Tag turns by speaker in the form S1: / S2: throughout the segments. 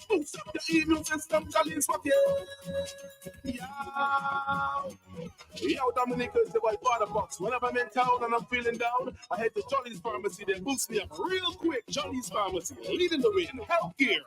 S1: Boost up your immune system, Jolly's for you. Yeah. Yo, Dominic is the white water box. Whenever I'm in town and I'm feeling down, I head to Jolly's Pharmacy. They boost me up real quick. Jolly's Pharmacy, leading the way in healthcare.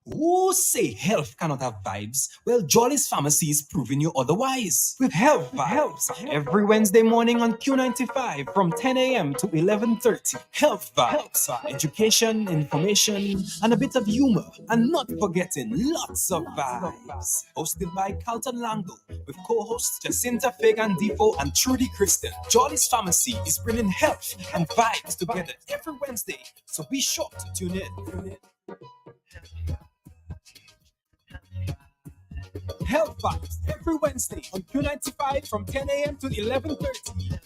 S2: Who say health cannot have vibes? Well, Jolly's Pharmacy is proving you otherwise. With Health Vibes, every Wednesday morning on Q95 from 10 a.m. to 11:30. Health Vibes, education, information, and a bit of humor. And not forgetting lots of vibes. Hosted by Carlton Lango, with co-hosts Jacinta Fagan Defoe and Trudy Kristen. Jolly's Pharmacy is bringing health and vibes together every Wednesday, so be sure to tune in. Health Vibes every Wednesday on Q95 from 10 a.m. to 11:30.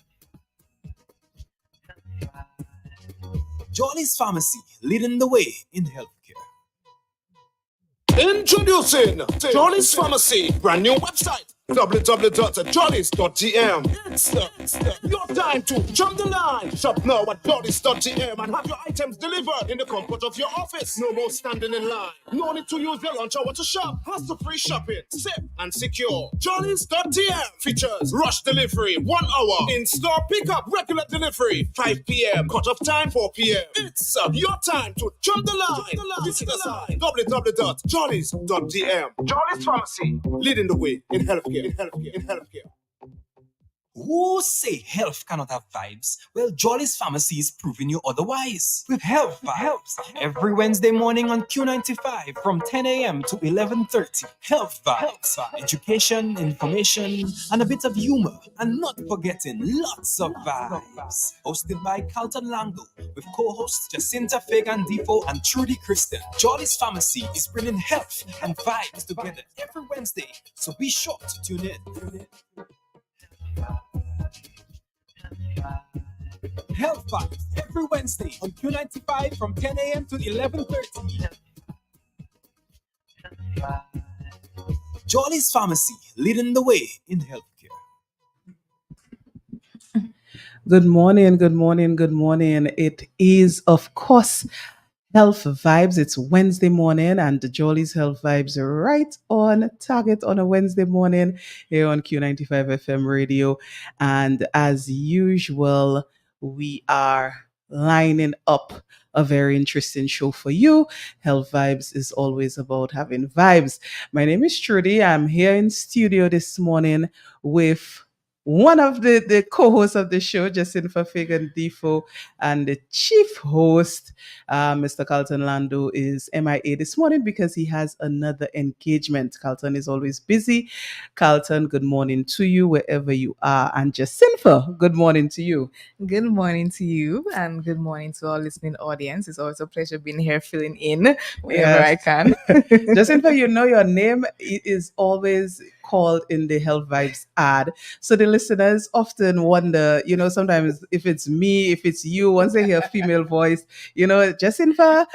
S2: Jolly's Pharmacy, leading the way in healthcare.
S1: Introducing Jolly's Pharmacy, brand new website. www.jollies.gm. It's your time to jump the line. Shop now at jollies.gm and have your items delivered in the comfort of your office. No more standing in line. No need to use your lunch hour to shop. Hassle-free shopping, safe and secure. Jollies.gm features rush delivery, 1 hour. In-store pickup, regular delivery, 5 p.m. Cut-off time, 4 p.m. It's your time to jump the line. Visit us at www.jollies.gm. Jollies Pharmacy, leading the way in healthcare.
S2: Who say health cannot have vibes? Well, Jolly's Pharmacy is proving you otherwise. With Health Vibes every Wednesday morning on Q95 from 10 a.m. to 11:30. Health Vibes, education, information, and a bit of humor. And not forgetting lots of vibes. Hosted by Carlton Lango, with co-hosts Jacinta Fagan Defoe and Trudy Kristen. Jolly's Pharmacy is bringing health and vibes together every Wednesday, so be sure to tune in. Health Vibes every Wednesday on Q95 from 10 a.m. to 11:30. Jolly's Pharmacy, leading the way in healthcare.
S3: Good morning, good morning, good morning. It is, of course, Health Vibes. It's Wednesday morning, and the Jolly's Health Vibes are right on target on a Wednesday morning here on Q95 FM radio. And as usual, we are lining up a very interesting show for you. Health Vibes is always about having vibes. My name is Trudy. I'm here in studio this morning with one of the co-hosts of the show, Jacinta Fagan Defoe, and the chief host, Mr. Carlton Lando, is MIA this morning because he has another engagement. Carlton is always busy. Carlton, good morning to you wherever you are. And Jacinta, good morning to you.
S4: Good morning to you, and good morning to our listening audience. It's always a pleasure being here, filling in wherever I can.
S3: Jacinta, you know your name is always called in the Health Vibes ad. So the listeners often wonder, sometimes if it's me, if it's you, once they hear a female voice, Jacinta.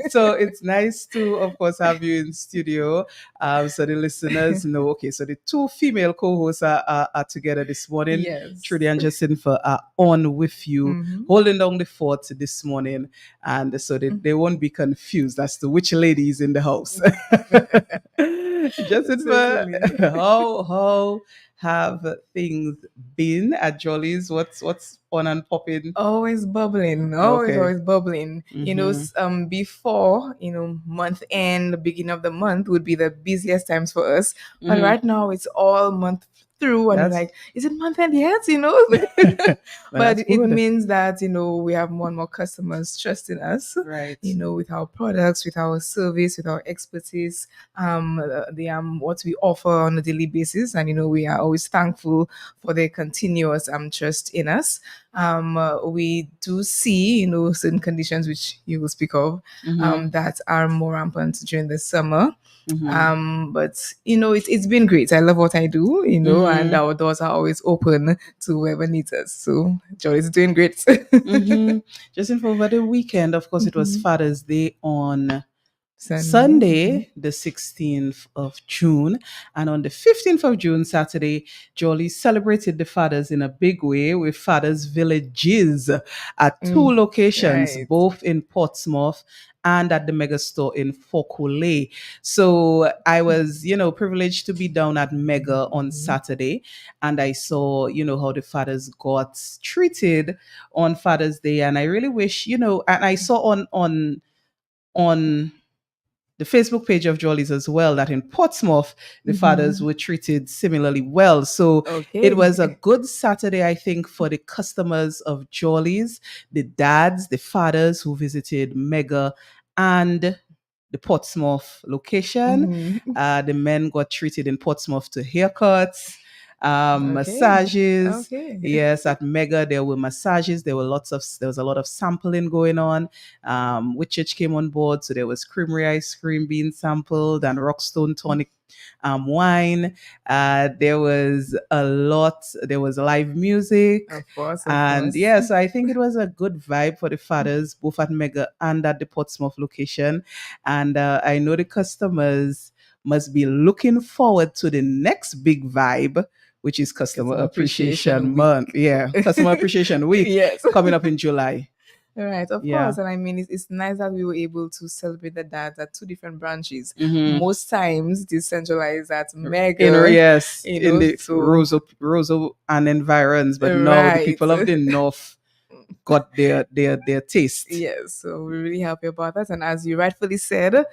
S3: So it's nice to, of course, have you in studio. So the listeners know, okay, so the two female co-hosts are together this morning.
S4: Yes.
S3: Trudy and Jacinta are on with you, holding down the fort this morning. And so they won't be confused as to which lady is in the house. Jacinta, how have things been at Jolly's? What's on and popping?
S4: Always bubbling. Always bubbling. Before, month end, beginning of the month would be the busiest times for us. But right now it's all month through, and like, is it month end yet? But it means that we have more and more customers trusting us,
S3: right?
S4: With our products, with our service, with our expertise, what we offer on a daily basis, and we are always thankful for their continuous trust in us. We do see certain conditions which you will speak of that are more rampant during the summer. But it's been great. I love what I do, and our doors are always open to whoever needs us. So Jolly's doing great.
S3: Just over the weekend, of course, it was Father's Day on Sunday, the 16th of June. And on the 15th of June, Saturday, Jolly celebrated the fathers in a big way with fathers' villages at two locations,
S4: Right.
S3: both in Portsmouth and at the mega store in Fokule. So I was, privileged to be down at Mega on Saturday, and I saw, how the fathers got treated on Father's Day. And I really wish, and I saw on the Facebook page of Jolly's as well that in Portsmouth, the fathers were treated similarly well. So it was a
S4: Okay.
S3: good Saturday, I think, for the customers of Jolly's, the dads, the fathers who visited Mega and the Portsmouth location.
S4: Mhm.
S3: The men got treated in Portsmouth to haircuts,
S4: Okay.
S3: massages.
S4: Okay.
S3: Yes, at Mega there were massages. There was a lot of sampling going on. Whitchurch came on board, so there was creamery ice cream being sampled and Rockstone tonic wine. There was a lot. There was live music.
S4: Of course, of
S3: And
S4: course.
S3: yeah, so I think it was a good vibe for the fathers, both at Mega and at the Portsmouth location. And I know the customers must be looking forward to the next big vibe, which is Customer
S4: Customer Appreciation
S3: Appreciation
S4: Week.
S3: Month. Yeah, Customer Appreciation Week
S4: Yes.
S3: coming up in July.
S4: Right, of
S3: Yeah.
S4: course. And I mean, it's nice that we were able to celebrate the dads at two different branches.
S3: Mhm.
S4: Most times, decentralized at
S3: In
S4: Mega.
S3: yes,
S4: you
S3: in
S4: know,
S3: the
S4: so
S3: Roseau and environs, but now the
S4: right.
S3: people of the north got their taste.
S4: Yes, so we're really happy about that. And as you rightfully said,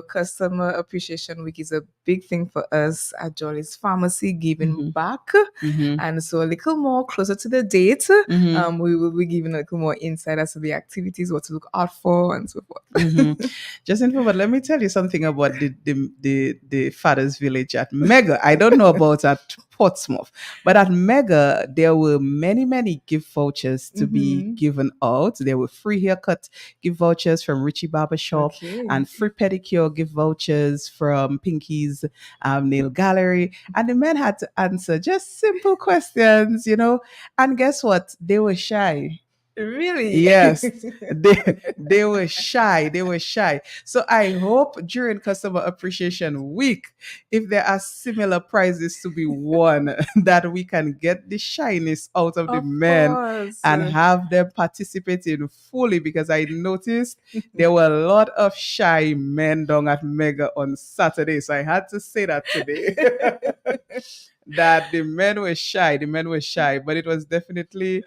S4: Customer Appreciation Week is a big thing for us at Jolly's Pharmacy, giving back.
S3: Mhm.
S4: And so a little more closer to the date,
S3: Mhm.
S4: we will be giving a little more insight as to the activities, what to look out for, and so forth.
S3: Mhm. Jacinta, but let me tell you something about the Fathers Village at Mega. I don't know about at Portsmouth, but at Mega there were many gift vouchers to be
S4: Mhm.
S3: given out. There were free haircut gift vouchers from Richie Barber Shop
S4: Okay.
S3: and free pedicure gift vouchers from Pinky's Nail Gallery. And the men had to answer just simple questions, And guess what? They were shy.
S4: Really?
S3: Yes, they were shy. They were shy. So I hope during Customer Appreciation Week, if there are similar prizes to be won, that we can get the shyness out of the
S4: Of
S3: men
S4: course.
S3: and have them participating fully, because I noticed there were a lot of shy men down at Mega on Saturday. So I had to say that today. That the men were shy. The men were shy, but it was definitely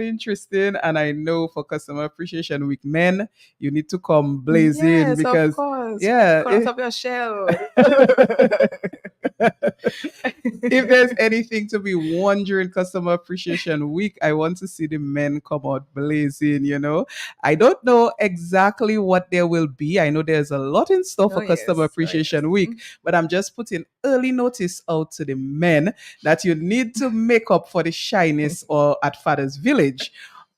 S3: interesting. And I know for Customer Appreciation Week, men, you need to come blazing
S4: Yes, of
S3: because
S4: course.
S3: yeah,
S4: Come out of your shell.
S3: if there's anything to be won during Customer Appreciation Week, I want to see the men come out blazing. I don't know exactly what there will be. I know there's a lot in store for
S4: Oh,
S3: Customer
S4: yes.
S3: Appreciation Week, but I'm just putting early notice out to the men that you need to make up for the shyness or at Father's Village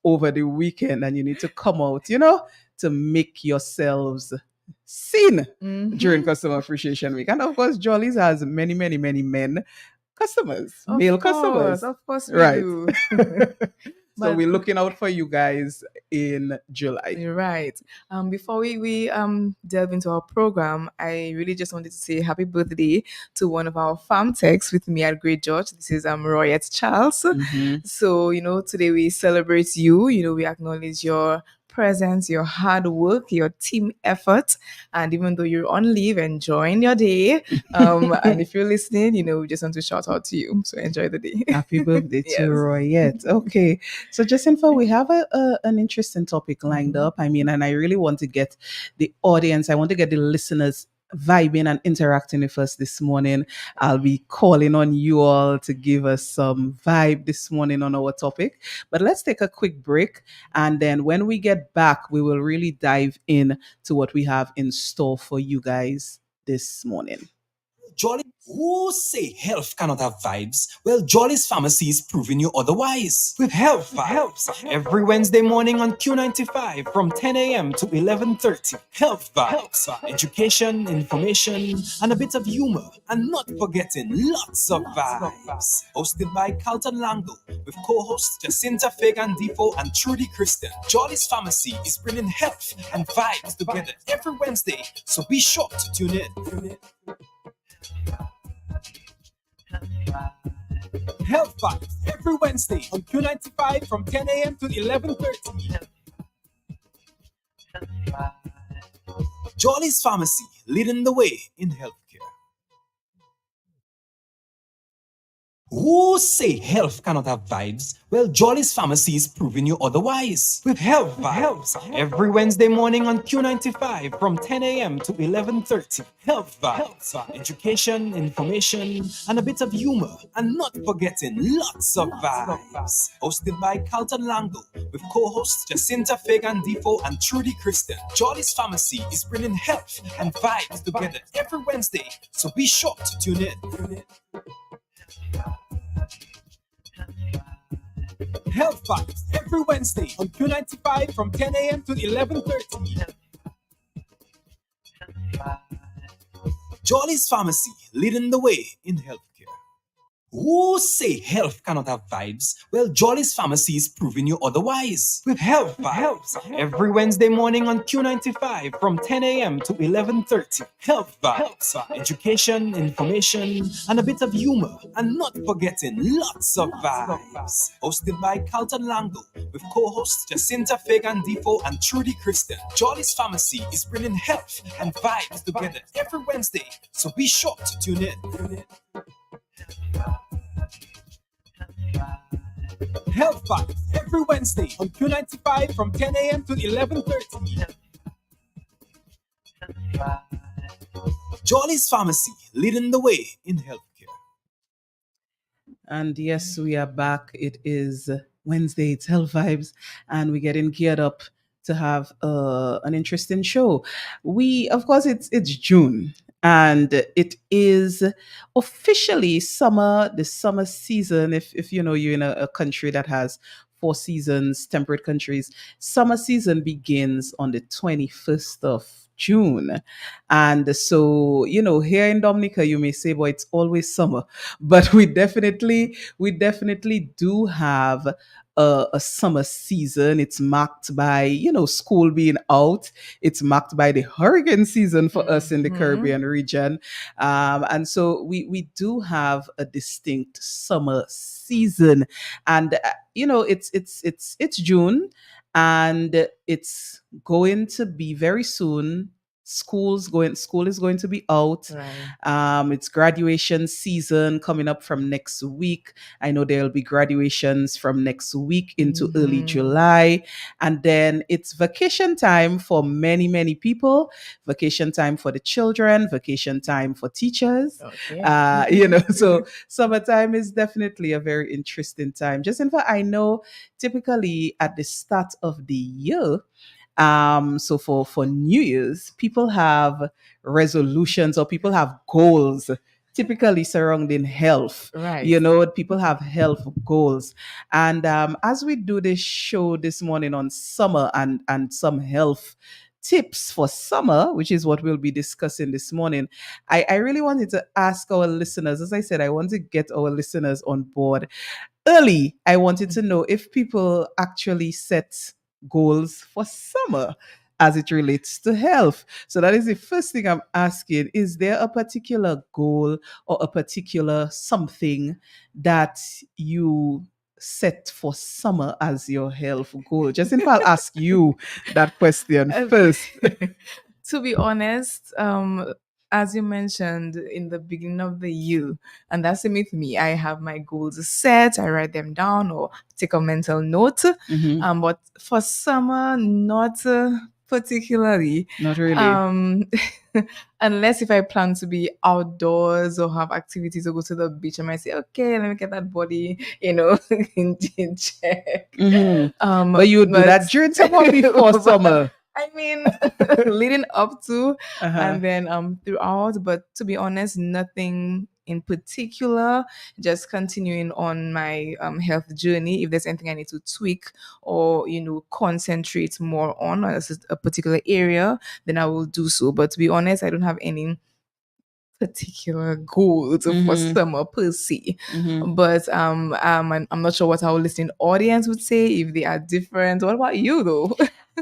S3: over the weekend, and you need to come out, to make yourselves seen during
S4: Mhm.
S3: Customer Appreciation Week. And of course, Jolly's has many men customers,
S4: Of
S3: male
S4: course,
S3: customers.
S4: of course we
S3: Right.
S4: do.
S3: So
S4: But
S3: we're looking out for you guys in July.
S4: you're right. Before we delve into our program, I really just wanted to say happy birthday to one of our farm techs with me at Great George. This is Royette Charles.
S3: Mhm.
S4: So today we celebrate you. We acknowledge your presence, your hard work, your team effort, and even though you're on leave, enjoying your day. And if you're listening, we just want to shout out to you. So enjoy the day.
S3: Happy birthday to
S4: Yes.
S3: Royette. Okay. So Jacinta, we have an interesting topic lined
S4: Mhm.
S3: up. And I really want to get the audience, I want to get the listeners vibing and interacting with us this morning. I'll be calling on you all to give us some vibe this morning on our topic. But let's take a quick break. And then when we get back, we will really dive in to what we have in store for you guys this morning.
S2: Jolly, who say health cannot have vibes? Well, Jolly's Pharmacy is proving you otherwise. With Health Vibes, every Wednesday morning on Q95 from 10 a.m. to 11:30. Health Vibes, education, information, and a bit of humor. And not forgetting lots of vibes. Hosted by Carlton Lango, with co-hosts Jacinta Fagan Defoe and Trudy Kristen. Jolly's Pharmacy is bringing health and vibes together every Wednesday, so be sure to tune in. Health Vibes every Wednesday on Q95 from 10 a.m. to 11:30. Jolly's Pharmacy, leading the way in healthcare. Who say health cannot have vibes? Well, Jolly's Pharmacy is proving you otherwise. With Health Vibes, every Wednesday morning on Q95 from 10 a.m. to 11:30. Health Vibes, education, information, and a bit of humor. And not forgetting lots of vibes. Hosted by Carlton Lango, with co-hosts Jacinta Fagan Defoe and Trudy Kristen. Jolly's Pharmacy is bringing health and vibes together every Wednesday, so be sure to tune in. Health Vibes every Wednesday on Q95 from 10 a.m. to 11:30. Jolly's Pharmacy, leading the way in healthcare. Who say health cannot have vibes? Well, Jolly's Pharmacy is proving you otherwise. With Health Vibes, every Wednesday morning on Q95 from 10 a.m. to 11:30. Health Vibes, education, information, and a bit of humor. And not forgetting lots of vibes. Hosted by Carlton Lango, with co-hosts Jacinta Fagan Defoe and Trudy Kristen. Jolly's Pharmacy is bringing health and vibes together every Wednesday, so be sure to tune in. Health Vibes every Wednesday on Q95 from 10 a.m. to 11:30. Jolly's Pharmacy, leading the way in healthcare.
S3: And yes, we are back. It is Wednesday, it's Health Vibes, and we're getting geared up to have an interesting show. Of course, it's June, and it is officially summer, the summer season. If you know you're in a country that has 4 seasons, temperate countries, summer season begins on the 21st of June. And so, here in Dominica, you may say, boy, it's always summer. But we definitely do have a summer season. It's marked by, school being out. It's marked by the hurricane season for us in the Caribbean region. And so we do have a distinct summer season. And, it's June, and it's going to be very soon. School is going to be out.
S4: Right.
S3: It's graduation season coming up from next week. I know there'll be graduations from next week into early July. And then it's vacation time for many, many people. Vacation time for the children, vacation time for teachers.
S4: Okay.
S3: So summertime is definitely a very interesting time. Just in fact, I know typically at the start of the year, so for New Year's, people have resolutions or people have goals, typically surrounding health.
S4: Right.
S3: People have health goals. And as we do this show this morning on summer and some health tips for summer, which is what we'll be discussing this morning, I really wanted to ask our listeners, as I said, I want to get our listeners on board early. I wanted to know if people actually set goals for summer as it relates to health. So that is the first thing I'm asking. Is there a particular goal or a particular something that you set for summer as your health goal? Just in fact, I'll ask you that question first.
S4: To be honest, as you mentioned in the beginning of the year, and that's the same with me. I have my goals set, I write them down or take a mental note. But for summer, not particularly.
S3: Not really.
S4: Unless if I plan to be outdoors or have activities or go to the beach, I might say, okay, let me get that body, in check.
S3: But you would do that during summer or before summer?
S4: I mean, leading up to
S3: Uh-huh.
S4: and then throughout, but to be honest, nothing in particular. Just continuing on my health journey. If there's anything I need to tweak or concentrate more on as a particular area, then I will do so. But to be honest, I don't have any particular goals for
S3: Mm-hmm.
S4: summer per se.
S3: Mm-hmm.
S4: But I'm not sure what our listening audience would say if they are different. What about you though?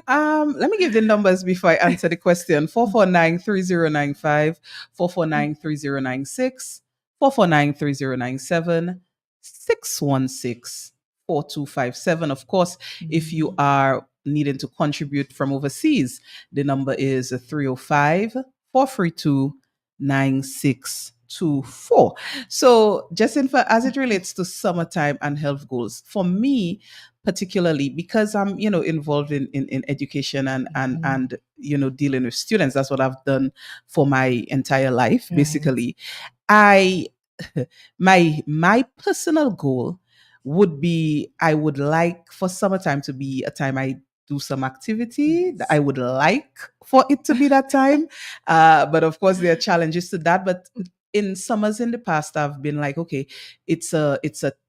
S3: Let me give the numbers before I answer the question. 449-3095, 449-3096, 449-3097, 616-4257. Of course, if you are needing to contribute from overseas, the number is 305-432-9624. So, Jacinta, as it relates to summertime and health goals, for me, particularly because I'm, involved in education and dealing with students. That's what I've done for my entire life,
S4: Right.
S3: basically. I my personal goal would be, I would like for summertime to be a time I do some activity that I would like for it to be that time. But of course there are challenges to that. But in summers in the past, I've been like, okay, it's a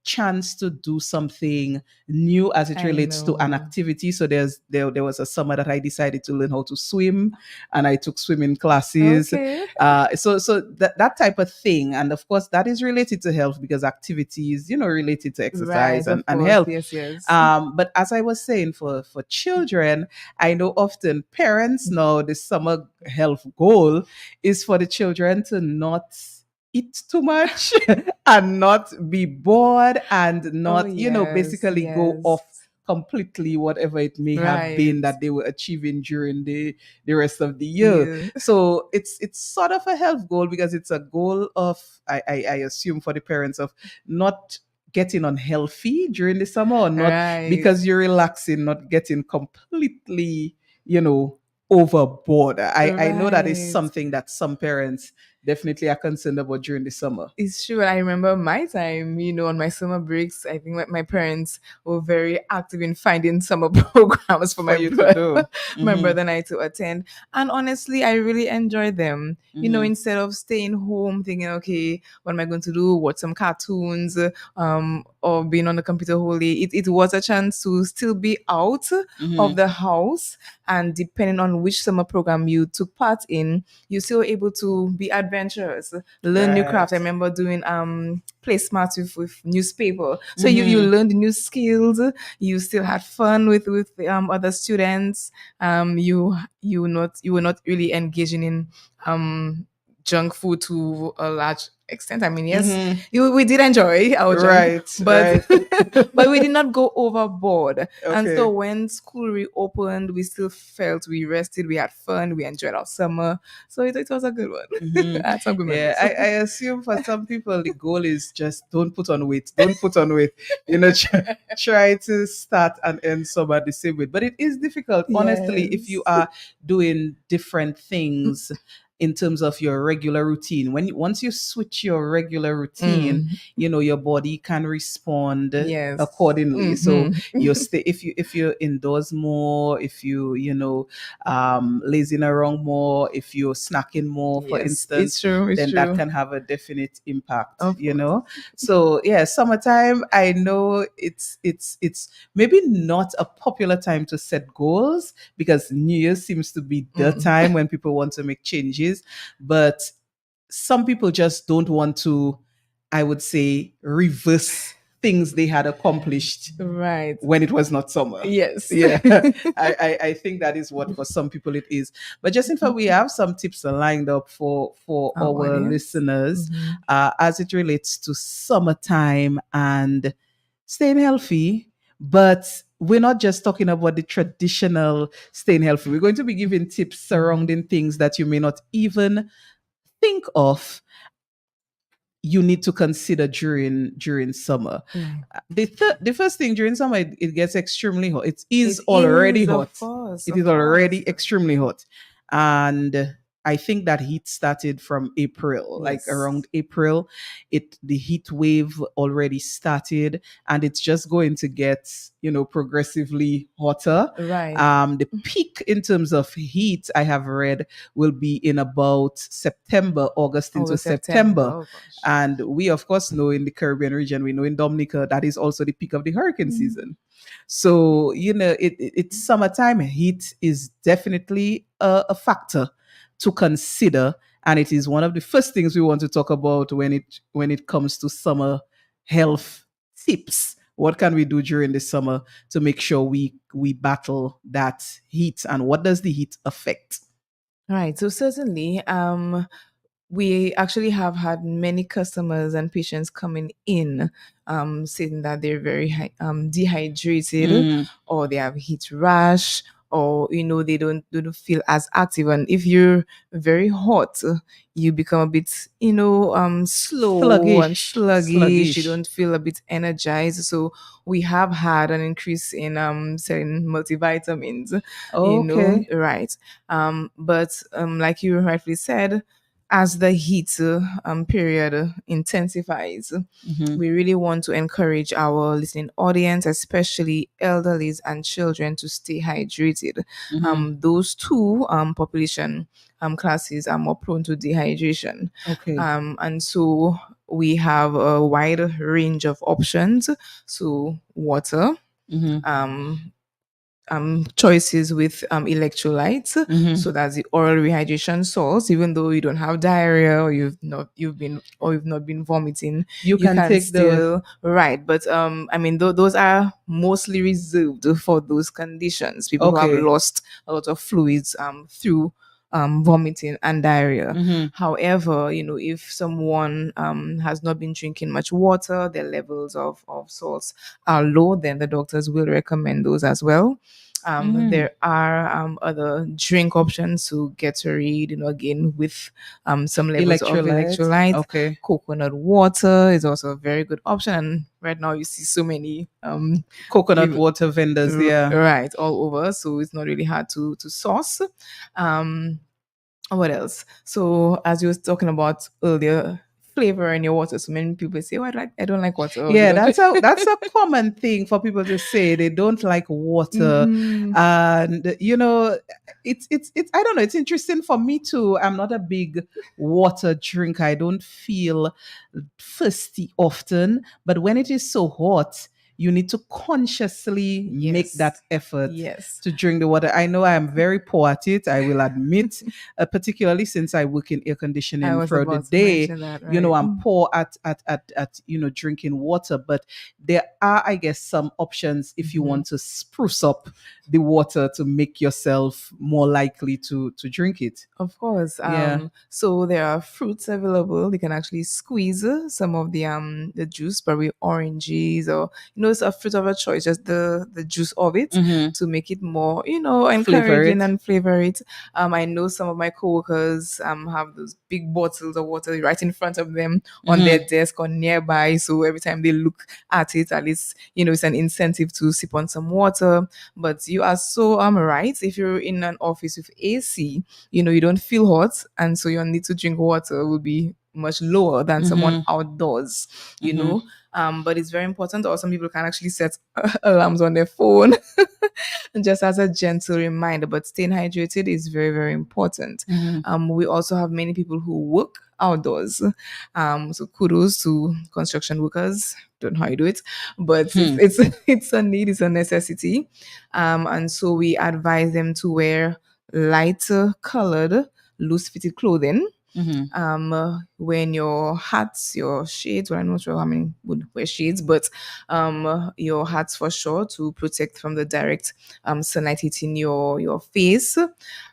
S3: chance to do something new as it
S4: I
S3: relates to an
S4: know.
S3: activity. So there was a summer that I decided to learn how to swim, and I took swimming classes.
S4: Okay.
S3: So that type of thing, and of course that is related to health because activity is related to exercise
S4: Right,
S3: and
S4: of course.
S3: health.
S4: Yes, yes.
S3: But as I was saying, for children, I know often parents know the summer health goal is for the children to not eat too much and not be bored and not,
S4: yes,
S3: basically go
S4: yes.
S3: off completely whatever it may have been
S4: Right.
S3: that they were achieving during the rest of the year.
S4: Yeah.
S3: So it's sort of a health goal because it's a goal of, I assume, for the parents, of not getting unhealthy during the summer, or not
S4: Right.
S3: because you're relaxing, not getting completely, overboard. I know that is
S4: Right.
S3: something that some parents definitely are concerned about during the summer.
S4: It's true. I remember my time, on my summer breaks. I think my parents were very active in finding summer programs for
S3: For you to do.
S4: my
S3: Mhm.
S4: brother and I to attend. And honestly, I really enjoyed them.
S3: Mhm.
S4: Instead of staying home thinking, okay, what am I going to do? Watch some cartoons, or being on the computer whole day. It was a chance to still be out of
S3: Mhm.
S4: the house. And depending on which summer program you took part in, you're still able to be adventurous, learn new
S3: Right.
S4: crafts. I remember doing placemats with newspaper. So you
S3: Mhm.
S4: learned new skills. You still had fun with other students. You were not really engaging in junk food to a large extent. I mean, yes,
S3: Mhm.
S4: we did enjoy our junk,
S3: Right.
S4: but
S3: Right.
S4: but we did not go overboard. And so
S3: Okay.
S4: when school reopened, we still felt we rested, we had fun, we enjoyed our summer. So it was a good one.
S3: Mhm.
S4: I had some good
S3: Yeah,
S4: memories.
S3: I assume for some people the goal is just don't put on weight, don't put on weight. Try to start and end summer the same way. But it is difficult, honestly, if you
S4: Yes.
S3: are doing different things in terms of your regular routine. Once you switch your regular routine,
S4: Mm,
S3: your body can respond
S4: yes.
S3: accordingly. So
S4: Mhm.
S3: you stay, if you're indoors more, if you lazing around more, if you're snacking more, for
S4: Yes, it's
S3: instance,
S4: true. It's
S3: then that
S4: true.
S3: can have a definite impact,
S4: Of course.
S3: So yeah, summertime, I know it's maybe not a popular time to set goals because New Year seems to be the
S4: Mm.
S3: time when people want to make changes, but some people just don't want to, I would say, reverse things they had accomplished
S4: Right.
S3: when it was not summer.
S4: Yes.
S3: Yeah, I think that is what for some people it is. But just in fact, we have some tips lined up for
S4: Our
S3: our
S4: audience.
S3: listeners
S4: Mhm.
S3: as it relates to summertime and staying healthy. But we're not just talking about the traditional staying healthy. We're going to be giving tips surrounding things that you may not even think of you need to consider during summer.
S4: Right.
S3: The first thing, during summer, it gets extremely hot. It is
S4: It
S3: already
S4: is,
S3: hot.
S4: of course,
S3: It
S4: of
S3: is already
S4: course.
S3: extremely hot, and I think that heat started from April, like
S4: Yes.
S3: around April. The heat wave already started, and it's just going to get, progressively hotter.
S4: Right.
S3: The peak in terms of heat I have read will be in about September, August into
S4: August, September.
S3: September.
S4: Oh gosh.
S3: And we, of course, know in the Caribbean region, we know in Dominica, that is also the peak of the hurricane season. So, it's summertime. Heat is definitely a factor to consider. And it is one of the first things we want to talk about when it comes to summer health tips. What can we do during the summer to make sure we battle that heat, and what does the heat affect?
S4: Right. So certainly, we actually have had many customers and patients coming in saying that they're very dehydrated,
S3: Mm,
S4: or they have heat rash, or they don't feel as active. And if you're very hot, you become a bit slow and sluggish. You
S3: sluggish.
S4: don't feel a bit energized. So we have had an increase in certain multivitamins,
S3: Okay.
S4: right? But like you rightly said, as the heat period intensifies,
S3: Mhm,
S4: we really want to encourage our listening audience, especially elderlies and children, to stay hydrated.
S3: mhm.
S4: Those two population classes are more prone to dehydration.
S3: Okay.
S4: And so we have a wide range of options. So water,
S3: Mhm,
S4: um, choices with electrolytes.
S3: mhm.
S4: So that's the oral rehydration salts. Even though you don't have diarrhea, or you've not been vomiting,
S3: You
S4: you
S3: can
S4: can
S3: take the
S4: still, right. But I mean, those are mostly reserved for those conditions. People who have
S3: okay.
S4: lost a lot of fluids through vomiting and diarrhea.
S3: Mhm.
S4: However, if someone has not been drinking much water, their levels of salts are low, then the doctors will recommend those as well.
S3: Mm.
S4: There are other drink options, so Gatorade, again with some levels of
S3: Electrolytes.
S4: electrolyte.
S3: Okay.
S4: Coconut water is also a very good option, and right now you see so many
S3: Coconut
S4: give
S3: water vendors. Yeah.
S4: right all over, so it's not really hard to source. Um, what else? So as you was talking about earlier, flavor in your water. So many people say, "Oh, I don't like water." Oh, they
S3: Yeah,
S4: don't.
S3: that's a common thing for people to say. They don't like water.
S4: Mhm.
S3: And it's I don't know, it's interesting for me too. I'm not a big water drinker. I don't feel thirsty often, but when it is so hot, you need to consciously make that
S4: Yes.
S3: effort
S4: Yes.
S3: to drink the water. I know I am very poor at it, I will admit, particularly since I work in air
S4: I
S3: conditioning
S4: was
S3: throughout the
S4: about to
S3: day.
S4: mention that, right?
S3: I'm poor at drinking water, but there are, I guess, some options if you
S4: Mhm.
S3: want to spruce up the water to make yourself more likely to drink it.
S4: Of course.
S3: Yeah.
S4: So there are fruits available. You can actually squeeze some of the juice, probably oranges, or it's a fruit of a choice, just the juice of it,
S3: Mm-hmm.
S4: to make it more,
S3: Flavor
S4: encouraging
S3: it.
S4: and flavor it. I know some of my coworkers have those big bottles of water right in front of them on their
S3: Mm-hmm.
S4: desk or nearby. So every time they look at it, at least it's an incentive to sip on some water. But you are so right. If you're in an office with AC, you don't feel hot, and so your need to drink water will be much lower than someone
S3: Mm-hmm.
S4: outdoors, you
S3: Mm-hmm.
S4: know. But it's very important, or some people can actually set alarms on their phone just as a gentle reminder. But staying hydrated is very, very important.
S3: Mm-hmm.
S4: We also have many people who work outdoors. So kudos to construction workers. Don't know how you do it, but it's
S3: Hmm.
S4: it's it's a need, it's a necessity. And so we advise them to wear lighter colored, loose fitted clothing.
S3: Mm-hmm.
S4: When your hats, your shades, well, I'm not sure how many would wear shades, but your hats for sure, to protect from the direct sunlight hitting your face,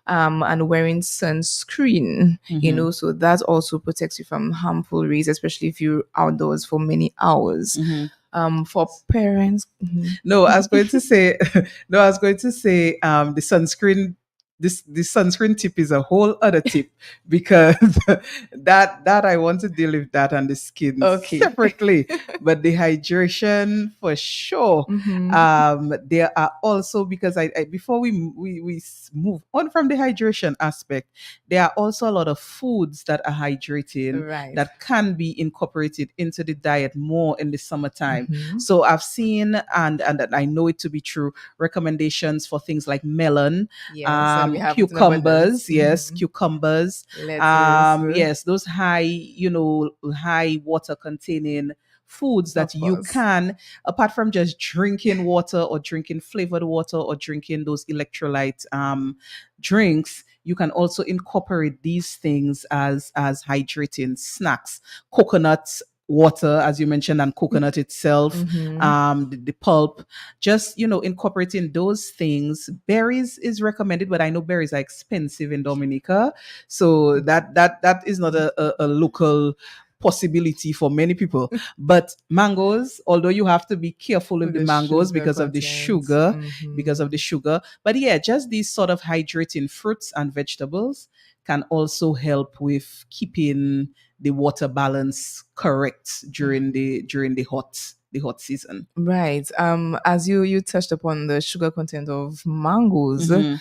S4: and wearing sunscreen,
S3: Mm-hmm.
S4: so that also protects you from harmful rays, especially if you're outdoors for many hours.
S3: Mm-hmm.
S4: For parents,
S3: No, I was going to say, no, I was going to say, the sunscreen this sunscreen tip is a whole other tip because that I want to deal with that and the skin
S4: Okay.
S3: separately. But the hydration for sure. There are also, because I before we move on from the hydration aspect, there are also a lot of foods that are hydrating
S4: Right.
S3: that can be incorporated into the diet more in the summertime.
S4: Mhm.
S3: So I've seen and I know it to be true recommendations for things like melon,
S4: Yes, and we have it in abundance.
S3: cucumbers, yes,
S4: Mhm.
S3: cucumbers,
S4: Lettuce.
S3: yes, those high, high water containing foods that
S4: Of
S3: you
S4: course.
S3: can, apart from just drinking water or drinking flavored water or drinking those electrolyte drinks, you can also incorporate these things as hydrating snacks. Coconut water, as you mentioned, and coconut itself,
S4: Mhm.
S3: the pulp, just incorporating those things. Berries is recommended, but I know berries are expensive in Dominica, so that is not a local possibility for many people. But mangoes, although you have to be careful with the
S4: The
S3: mangoes
S4: sugar
S3: because of the
S4: content.
S3: sugar,
S4: Mhm.
S3: but yeah, just these sort of hydrating fruits and vegetables can also help with keeping the water balance correct during the hot season.
S4: Right. As you touched upon the sugar content of mangoes,
S3: Mhm.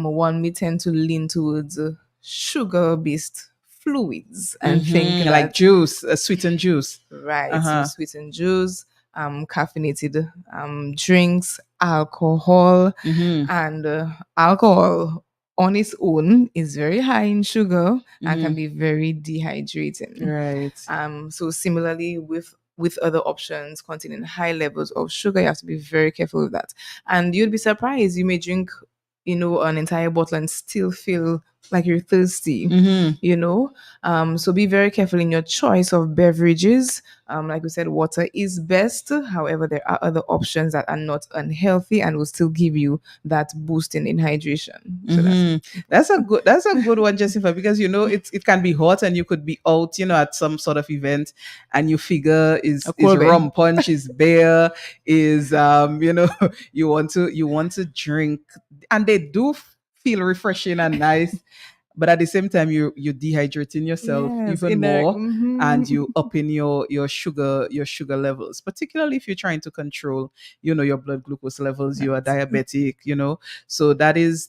S4: one may tend to lean towards sugar-based fluids and think
S3: Like
S4: that
S3: juice, sweetened juice.
S4: right, so
S3: Uh-huh.
S4: sweetened juice, caffeinated drinks, alcohol,
S3: Mhm.
S4: and alcohol on its own is very high in sugar and can
S3: Mhm.
S4: be very dehydrating.
S3: Right.
S4: So similarly with other options containing high levels of sugar, you have to be very careful with that. And you'd be surprised, you may drink, an entire bottle and still feel like you're thirsty,
S3: Mhm.
S4: so be very careful in your choice of beverages. Like we said, water is best. However, there are other options that are not unhealthy and will still give you that boost in hydration. So that's
S3: Hmm. That's a good one, Jessica, because it can be hot and you could be out, at some sort of event, and you figure
S4: a
S3: is
S4: cool bear.
S3: rum punch, is beer, is you want to drink, and they do feel refreshing and nice, but at the same time you're dehydrating yourself
S4: Yes,
S3: even
S4: indirect.
S3: more, and you up in your sugar levels, particularly if you're trying to control your blood glucose levels, you are
S4: Right.
S3: diabetic, so that is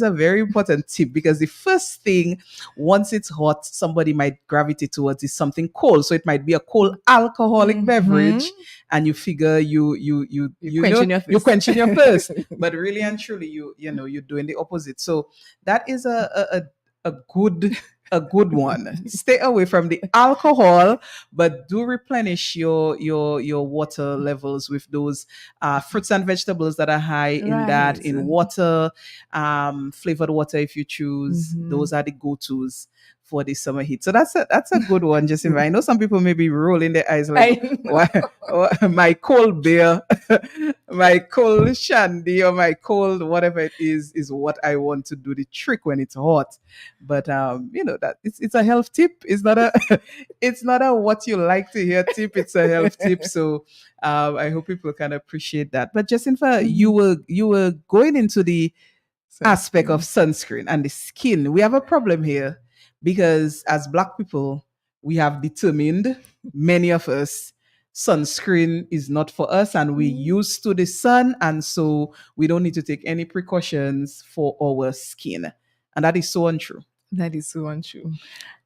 S3: a very important tip, because the first thing, once it's hot, somebody might gravitate towards is something cold, so it might be a cold alcoholic beverage, and you figure
S4: You're quenching your
S3: you're
S4: thirst.
S3: quenching your thirst, but really and truly you're doing the opposite. So that is a good one. Stay away from the alcohol, but do replenish your water levels with those fruits and vegetables that are high in that,
S4: Right.
S3: in water, flavored water if you choose.
S4: Mhm.
S3: Those are the go-tos for the summer heat. So that's a good one, Jacinta. I know some people may be rolling their eyes like,
S4: I know.
S3: why my cold beer, my cold shandy, or my cold whatever it is what I want to do the trick when it's hot. But that it's a health tip. It's not a it's not a what you like to hear tip. It's a health tip. So I hope people can appreciate that. But Jacinta, you were going into the aspect of sunscreen and the skin. We have a problem here because as Black people, we have determined, many of us, sunscreen is not for us, and we used to the sun, and so we don't need to take any precautions for our skin. And that is so untrue.
S4: That is so untrue.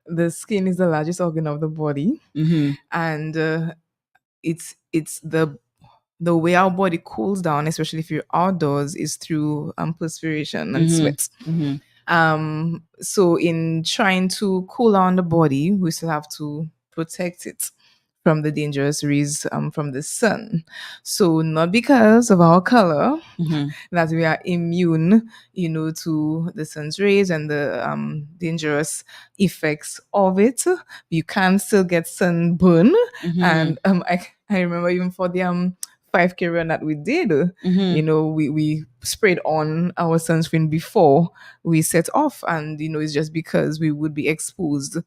S4: The skin is the largest organ of the body,
S3: Mm-hmm.
S4: and it's the way our body cools down, especially if you're outdoors, is through perspiration and
S3: Mm-hmm.
S4: sweat.
S3: Mm-hmm.
S4: So in trying to cool down the body, we still have to protect it from the dangerous rays from the sun. So not because of our color
S3: Mm-hmm.
S4: that we are immune, to the sun's rays and the dangerous effects of it. You can still get sunburn,
S3: Mm-hmm.
S4: and I remember even for the 5K run that we did,
S3: Mm-hmm.
S4: we sprayed on our sunscreen before we set off, and it's just because we would be exposed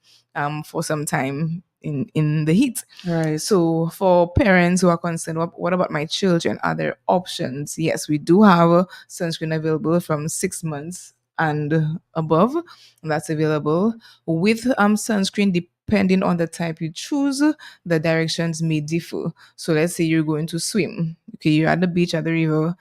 S4: for some time in the heat.
S3: Right.
S4: So for parents who are concerned, what about my children? Are there options? Yes, we do have a sunscreen available from 6 months and above. That's available with sunscreen. Depending on the type you choose, the directions may differ. So let's say you're going to swim. Okay, you're at the beach, at the river.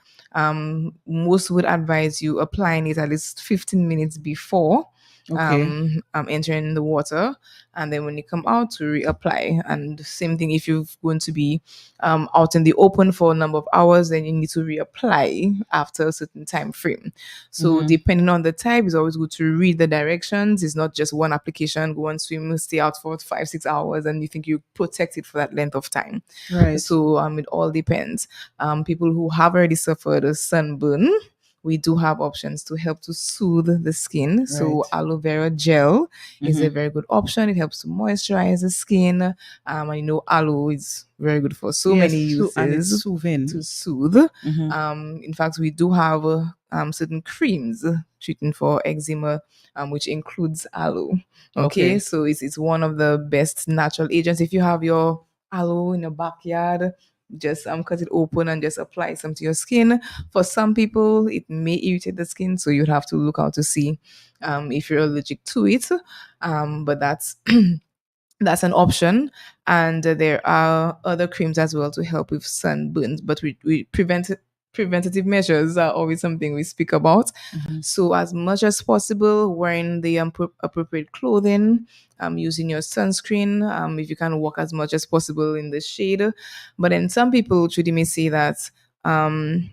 S4: Most would advise you applying it at least 15 minutes before
S3: Okay.
S4: entering the water, and then when you come out to reapply. And same thing, if you're going to be out in the open for a number of hours, then you need to reapply after a certain time frame. So
S3: Mhm.
S4: depending on the type, it's always good to read the directions. It's not just one application, go and swim, stay out for 5 6 hours, and you think you protect it for that length of time.
S3: Right.
S4: So it all depends. People who have already suffered a sunburn, we do have options to help to soothe the skin. So
S3: Right.
S4: aloe vera gel is a
S3: Mhm.
S4: very good option. It helps to moisturize the skin. And aloe is very good for so
S3: Yes,
S4: many
S3: and it's
S4: uses
S3: soothing.
S4: to soothe.
S3: Mhm.
S4: In fact, we do have certain creams treating for eczema, which includes aloe. Okay,
S3: Okay.
S4: so it's one of the best natural agents. If you have your aloe in your backyard, just cut it open and just apply some to your skin. For some people, it may irritate the skin, so you'd have to look out to see if you're allergic to it. But that's that's an option. And there are other creams as well to help with sunburns, but preventative measures are always something we speak about.
S3: Mhm.
S4: So as much as possible, wearing the appropriate clothing, using your sunscreen, if you can walk as much as possible in the shade. But then some people truly may say that um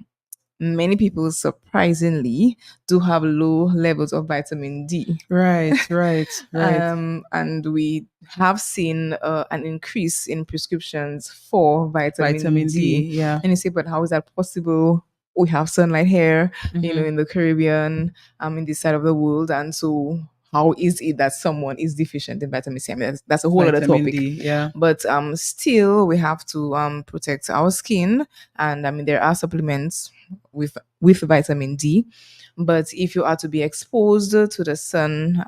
S4: many people surprisingly do have low levels of vitamin D.
S3: Right. Right. Right.
S4: And we have seen an increase in prescriptions for vitamin
S3: Vitamin D.
S4: D.
S3: Yeah.
S4: And you say, but how is that possible? We have sunlight here,
S3: Mhm.
S4: in the Caribbean, in this side of the world. And so, how is it that someone is deficient in vitamin C? I mean, that's a whole other
S3: Vitamin
S4: topic.
S3: D. Yeah.
S4: But still, we have to protect our skin. And I mean, there are supplements with vitamin D. But if you are to be exposed to the sun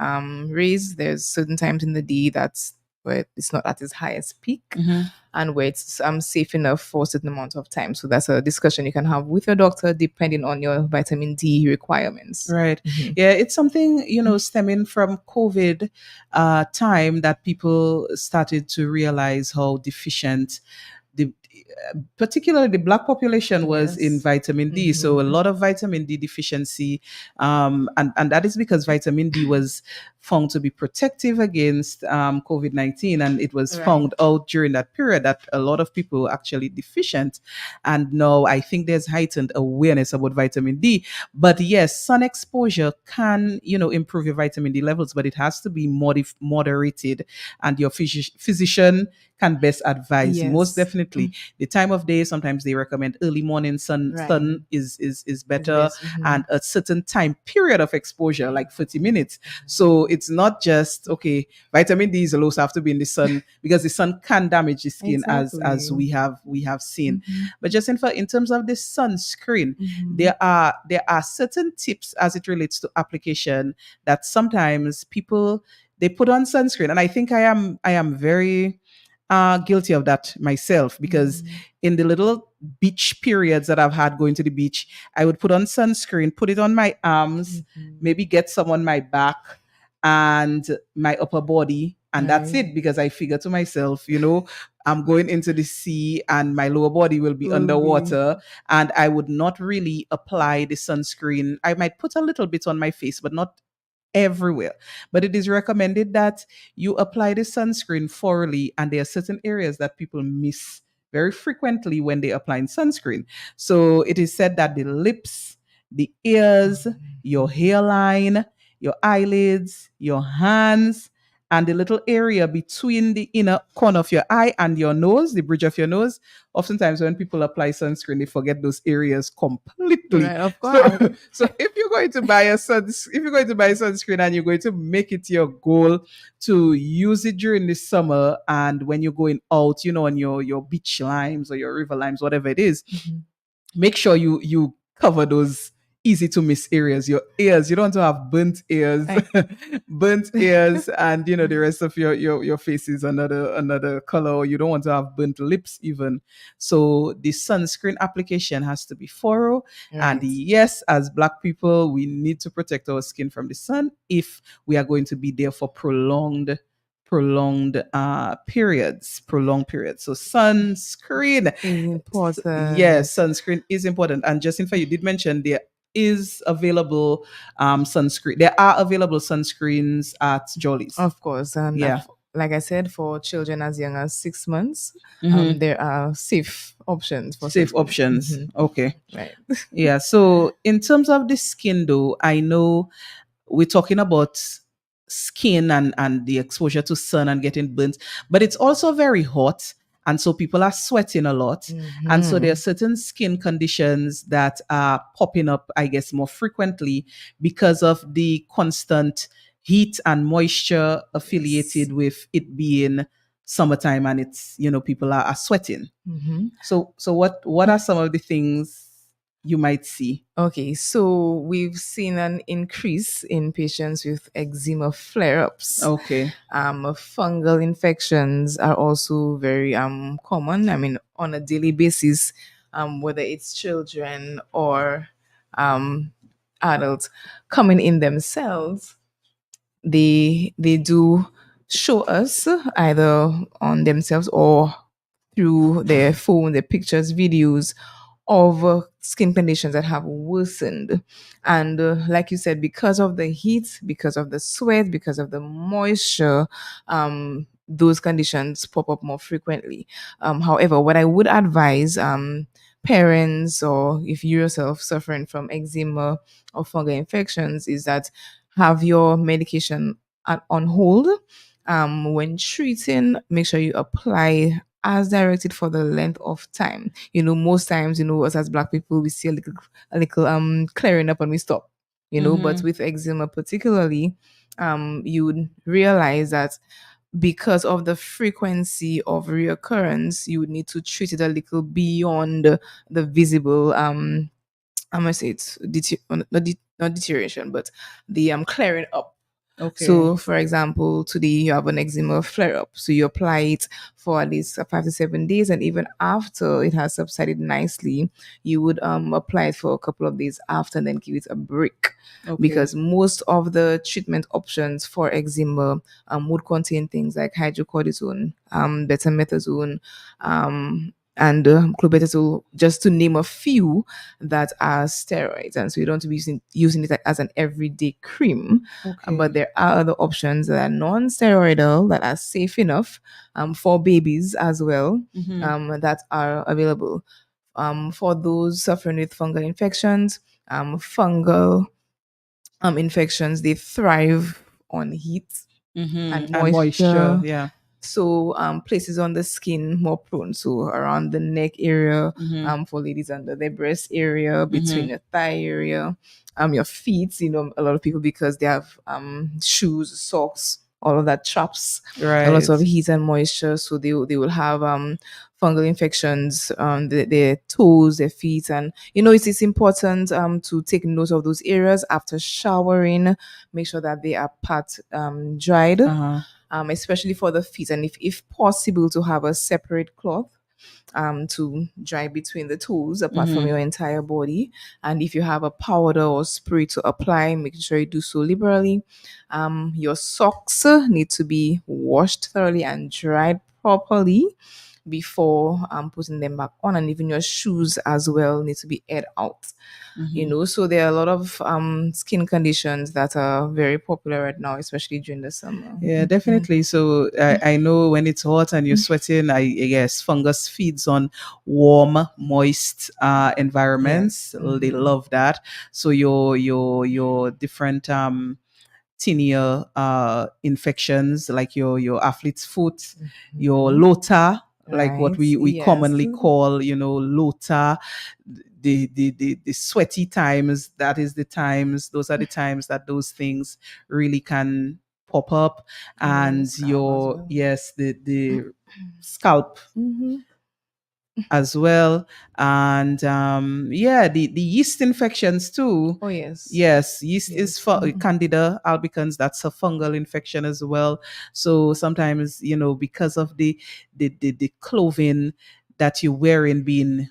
S4: rays, there's certain times in the day that's where it's not at its highest peak,
S3: Mhm.
S4: and where it's safe enough for a certain amount of time. So that's a discussion you can have with your doctor depending on your vitamin D requirements.
S3: Right.
S4: Mhm.
S3: Yeah, it's something, stemming from COVID time that people started to realize how deficient the particularly the black population was in
S4: Yes.
S3: vitamin D. So a
S4: Mhm.
S3: lot of vitamin D deficiency, and that is because vitamin D was found to be protective against COVID-19, and it was
S4: Right.
S3: found out during that period that a lot of people were actually deficient. And now I think there's heightened awareness about vitamin D. But yes, sun exposure can, improve your vitamin D levels, but it has to be moderated, and your physician can best advise. Most
S4: Yes.
S3: definitely, the time of day. Sometimes they recommend early morning sun.
S4: Right.
S3: Sun is better,
S4: best. Mhm.
S3: and a certain time period of exposure, like 30 minutes. So it's not just okay. Vitamin D is low, so have to be in the sun because the sun can damage the skin, as
S4: Exactly.
S3: we have seen.
S4: Mhm.
S3: But just in terms of the sunscreen,
S4: Mhm.
S3: there are certain tips as it relates to application that sometimes people they put on sunscreen, and I think I am very guilty of that myself, because in the little beach periods that I've had going to the beach, I would put on sunscreen, put it on my arms,
S4: Mhm.
S3: maybe get some on my back and my upper body, and that's
S4: Right.
S3: it, because I figure to myself, I'm going into the sea and my lower body will be
S4: Will be-
S3: underwater, and I would not really apply the sunscreen. I might put a little bit on my face, but not everywhere. But it is recommended that you apply the sunscreen thoroughly, and there are certain areas that people miss very frequently when they apply sunscreen. So it is said that the lips, the ears, your hairline, your eyelids, your hands, and the little area between the inner corner of your eye and your nose, the bridge of your nose. Oftentimes, when people apply sunscreen, they forget those areas completely.
S4: Right, of
S3: So,
S4: course.
S3: so if you're going to buy sunscreen and you're going to make it your goal to use it during the summer, and when you're going out, on your beach limes or your river limes, whatever it is,
S4: Mhm.
S3: make sure you cover those easy to miss areas. Your ears, you don't want to have burnt ears, burnt ears, and the rest of your face is another color. Or you don't want to have burnt lips even. So the sunscreen application has to be thorough. And
S4: Right.
S3: yes, as Black people, we need to protect our skin from the sun if we are going to be there for prolonged periods. So sunscreen,
S4: Is important.
S3: yes, sunscreen is important. And Jacinta, you did mention there is available sunscreen. There are available sunscreens at Jolly's.
S4: Of course, and
S3: Yeah.
S4: like I said, for children as young as 6 months,
S3: Mhm.
S4: there are safe options for
S3: Safe
S4: sunscreen.
S3: options. Okay.
S4: Right.
S3: Yeah. So in terms of the skin though, I know we're talking about skin and the exposure to sun and getting burnt, but it's also very hot. And so people are sweating a lot. And so there are certain skin conditions that are popping up, I guess, more frequently because of the constant heat and moisture affiliated with it being summertime, and it's, people are sweating.
S4: Mhm.
S3: So what are some of the things you might see?
S4: Okay, so we've seen an increase in patients with eczema flare-ups.
S3: Okay.
S4: Fungal infections are also very common. I mean, on a daily basis, whether it's children or adults coming in themselves, they do show us either on themselves or through their phone, their pictures, videos of skin conditions that have worsened. And like you said, because of the heat, because of the sweat, because of the moisture, those conditions pop up more frequently. However, what I would advise parents, or if you yourself suffering from eczema or fungal infections, is that have your medication on hold. When treating, make sure you apply as directed for the length of time. Most times, us as Black people, we see a little clearing up and we stop. But with eczema particularly, you would realize that because of the frequency of reoccurrence, you would need to treat it a little beyond the visible I must say it's not deterioration, but the clearing up.
S3: Okay.
S4: So, for example, today you have an eczema flare up. So you apply it for at least 5 to 7 days, and even after it has subsided nicely, you would apply it for a couple of days after, and then give it a break.
S3: Okay.
S4: Because most of the treatment options for eczema would contain things like hydrocortisone, betamethasone, and clobetasol, just to name a few that are steroids. And so you don't want to be using it as an everyday cream.
S3: Okay.
S4: But there are other options that are non-steroidal that are safe enough for babies as well, that are available. For those suffering with fungal infections, fungal infections, they thrive on heat and moisture.
S3: Yeah.
S4: So places on the skin more prone. So around the neck area, for ladies under their breast area, between your thigh area, your feet. A lot of people, because they have shoes, socks, all of that traps a lot of
S3: Right.
S4: heat and moisture. So they will have fungal infections on their toes, their feet, and it's important to take note of those areas after showering. Make sure that they are pat dried.
S3: Uh-huh.
S4: Especially for the feet, and if possible, to have a separate cloth to dry between the toes apart from your entire body. And if you have a powder or spray to apply, make sure you do so liberally. Your socks need to be washed thoroughly and dried properly before putting them back on, and even your shoes as well need to be aired out. So there are a lot of skin conditions that are very popular right now, especially during the summer.
S3: Yeah, definitely. So I know when it's hot and you're sweating, I guess fungus feeds on warm, moist environments. They love that. So your different tinea infections, like your athlete's foot, your lota, like what we
S4: Right,
S3: commonly
S4: yes.
S3: call, lota, the sweaty times. Those are the times that those things really can pop up.
S4: And
S3: And
S4: scalp as
S3: your
S4: well.
S3: yes, the scalp,
S4: Mhm.
S3: as well. And yeah, the yeast infections too.
S4: Oh yes.
S3: Yes, yeast is
S4: Yes.
S3: for Candida albicans. That's a fungal infection as well. So sometimes, because of the clothing that you're wearing being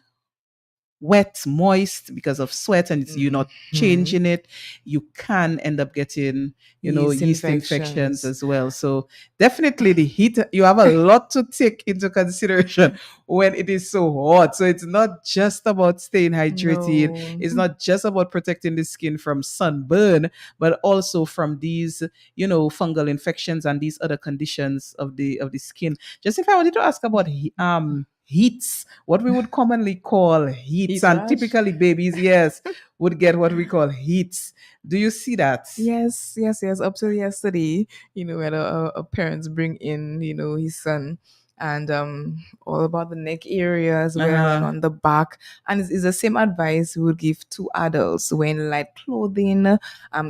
S3: wet, moist because of sweat, and you're not
S4: Mhm.
S3: changing it, you can end up getting,
S4: Yeast
S3: yeast infections
S4: infections.
S3: as well. So definitely the heat, you have a lot to take into consideration when it is so hot. So it's not just about staying hydrated.
S4: No.
S3: It's not just about protecting the skin from sunburn, but also from these, fungal infections and these other conditions of the skin. Just if I wanted to ask about heats, what we would commonly call heats,
S4: Heat
S3: and
S4: rash.
S3: typically babies, yes, would get what we call heats. Do you see that?
S4: Yes, yes, yes. Up till yesterday, we had a parents bring in, his son, and all about the neck area as well and
S3: Uh-huh.
S4: on the back. And it's the same advice we would give to adults when light clothing,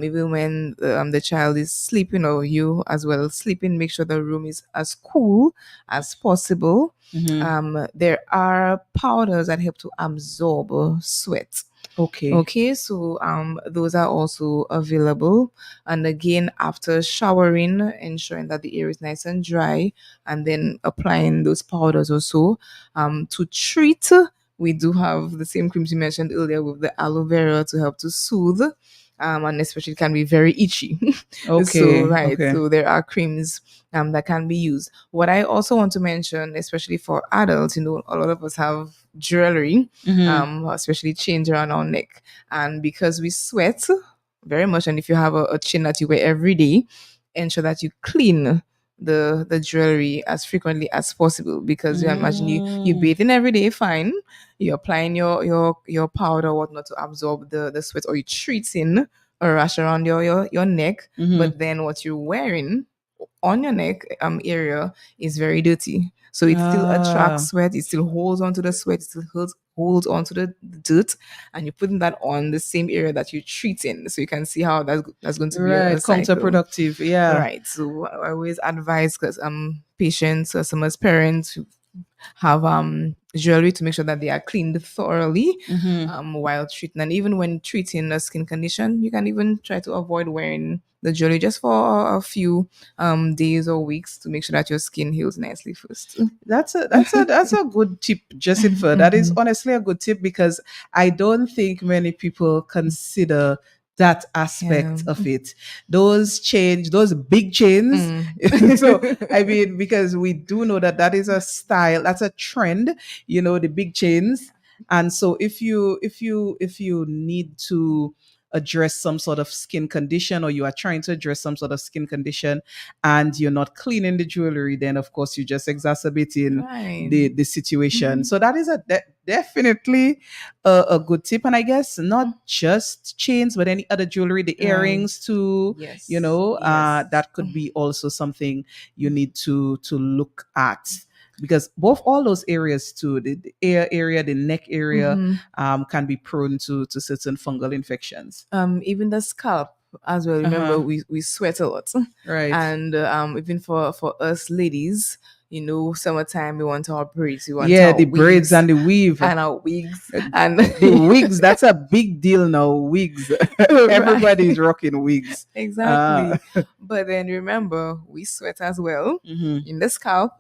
S4: even when the child is sleeping or you as well sleeping, make sure the room is as cool as possible.
S3: Hmm.
S4: There are powders that help to absorb sweat.
S3: Okay.
S4: Okay, so those are also available. And again, after showering, ensuring that the air is nice and dry, and then applying those powders also. To treat, we do have the same creams you mentioned earlier with the aloe vera to help to soothe. And especially it can be very itchy. So
S3: Okay.
S4: right,
S3: Okay.
S4: so there are creams that can be used. What I also want to mention, especially for adults, a lot of us have jewelry,
S3: Hmm.
S4: especially chains around our neck. And because we sweat very much, and if you have a chain that you wear every day, ensure that you clean the jewelry as frequently as possible, because you imagine you
S3: Mm.
S4: bathing every day, fine, you're applying your powder or whatnot to absorb the sweat, or you're treating a rash around your neck,
S3: Hmm.
S4: but then what you're wearing on your neck area is very dirty. So it still attracts
S3: Ah.
S4: sweat, it still holds onto the sweat, it still holds onto the dirt, and you're putting that on the same area that you're treating. So you can see how that's going to be a
S3: Right.
S4: cycle.
S3: Counterproductive. Yeah.
S4: Right. So I always advise, because patients, customers, parents who have jewelry, to make sure that they are cleaned thoroughly
S3: Hmm.
S4: while treating. And even when treating a skin condition, you can even try to avoid wearing the jewelry just for a few days or weeks, to make sure that your skin heals nicely first.
S3: That's a good tip, Jessica. That is
S4: Mhm.
S3: honestly a good tip, because I don't think many people consider that
S4: Yeah.
S3: aspect of it. Those big chains.
S4: Mm.
S3: So I mean, because we do know that that is a style, that's a trend. The big chains. And so if you need to address some sort of skin condition, or you are trying to address some sort of skin condition, and you're not cleaning the jewelry, then of course you're just exacerbating
S4: Right.
S3: the situation. So that is definitely a good tip. And I guess not just chains, but any other jewelry, the
S4: Right.
S3: earrings too,
S4: Yes. Yes.
S3: that could be also something you need to look at, because both all those areas too, the ear area, the neck area,
S4: Mhm.
S3: can be prone to certain fungal infections.
S4: Even the scalp as well. Remember,
S3: Uh-huh.
S4: we sweat a lot,
S3: Right.
S4: and even for us ladies, summertime, we want our braids, we want
S3: Yeah,
S4: our
S3: the braids
S4: weaves
S3: and the weave.
S4: and our wigs
S3: Uh,
S4: and
S3: the wigs, that's a big deal now. Wigs.
S4: right,
S3: Everybody's rocking wigs. Uh,
S4: exactly. But then remember, we sweat as well
S3: mhm.
S4: in the scalp,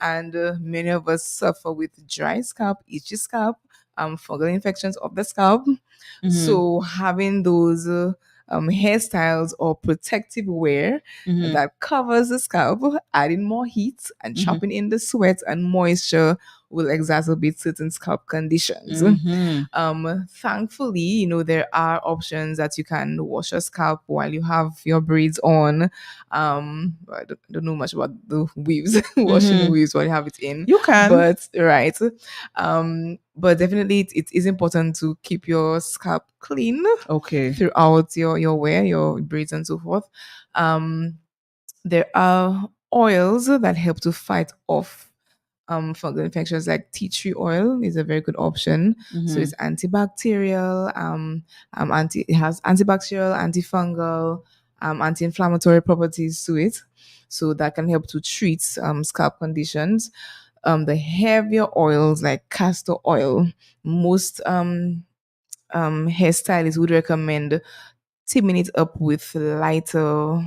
S4: and many of us suffer with dry scalp, itchy scalp, fungal infections of the scalp.
S3: Mhm.
S4: So having those hairstyles or protective wear
S3: Mhm.
S4: that covers the scalp, adding more heat and
S3: Mhm.
S4: trapping in the sweat and moisture will exacerbate certain scalp conditions.
S3: Mhm.
S4: Thankfully, there are options that you can wash your scalp while you have your braids on. I don't know much about the weaves, washing
S3: Mhm.
S4: weaves while you have it in,
S3: You can.
S4: but right. But definitely it is important to keep your scalp clean
S3: Okay.
S4: throughout your wear, your braids and so forth. Um, there are oils that help to fight off fungal infections, like tea tree oil is a very good option. So
S3: Mhm.
S4: it's antibacterial, it has antibacterial, antifungal, anti-inflammatory properties to it. So that can help to treat scalp conditions. the heavier oils like castor oil, most hairstylists would recommend teaming it up with lighter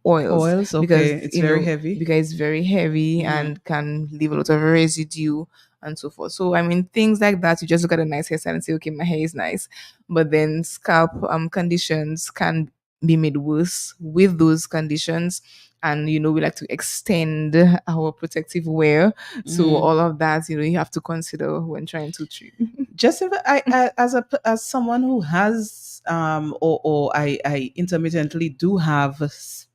S4: oils
S3: Oils, okay.
S4: because
S3: It's very heavy.
S4: because it's very heavy
S3: Mhm.
S4: and can leave a lot of residue and so forth. So I mean things like that, you just look at a nice hairstyle and say, okay, my hair is nice. But then scalp conditions can be made worse with those conditions. And we like to extend our protective wear. So
S3: Mhm.
S4: all of that, you have to consider when trying to treat.
S3: Just if as someone who has or I intermittently do have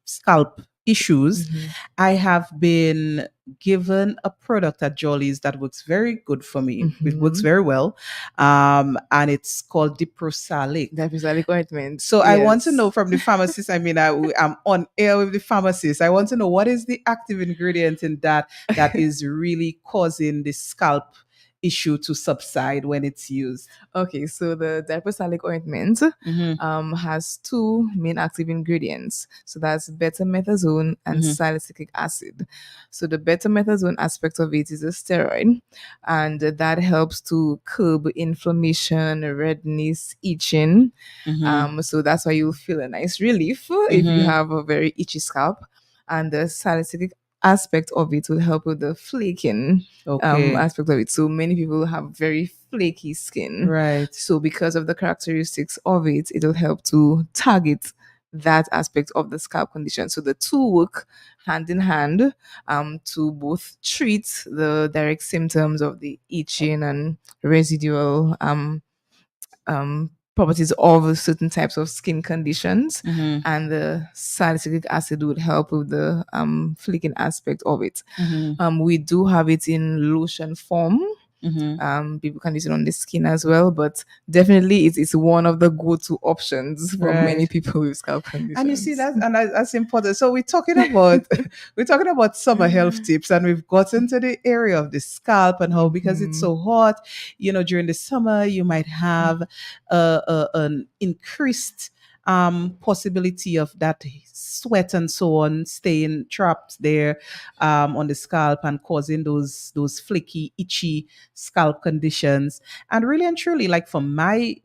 S3: scalp issues,
S4: Mhm.
S3: I have been given a product at Jolly's that works very good for me. It works
S4: Mhm.
S3: very well, and it's called Diprosalic.
S4: Diphtheric ointment.
S3: So I want to know
S4: Yes.
S3: from the pharmacist. I mean, I'm on air with the pharmacist. I want to know what is the active ingredient in that is really causing the scalp issue to subside when it's used.
S4: Okay, so the diprosalic ointment
S3: Mm-hmm.
S4: has two main active ingredients. So that's betamethasone and
S3: Mm-hmm.
S4: salicylic acid. So the betamethasone aspect of it is a steroid, and that helps to curb inflammation, redness, itching.
S3: Mm-hmm.
S4: So that's why you'll feel a nice relief if you
S3: Mm-hmm.
S4: have a very itchy scalp. And the salicylic aspect of it will help with the flaking
S3: Okay.
S4: aspect of it. So many people have very flaky skin.
S3: Right.
S4: So because of the characteristics of it, it'll help to target that aspect of the scalp condition. So the two work hand in hand to both treat the direct symptoms of the itching and residual properties of certain types of skin conditions,
S3: Mm-hmm.
S4: and the salicylic acid would help with the flaking aspect of it.
S3: Mm-hmm.
S4: We do have it in lotion form.
S3: Mm-hmm.
S4: People can use it on the skin as well, but definitely it's one of the go-to options for many
S3: Right.
S4: people with scalp
S3: And you see
S4: conditions.
S3: that's important. So we're talking about we're talking about summer health tips, and we've gotten to the area of the scalp and how because it's
S4: Mhm.
S3: so hot, during the summer you might have an increased possibility of that sweat and so on staying trapped there on the scalp and causing those flaky, itchy scalp conditions. And really and truly, like for my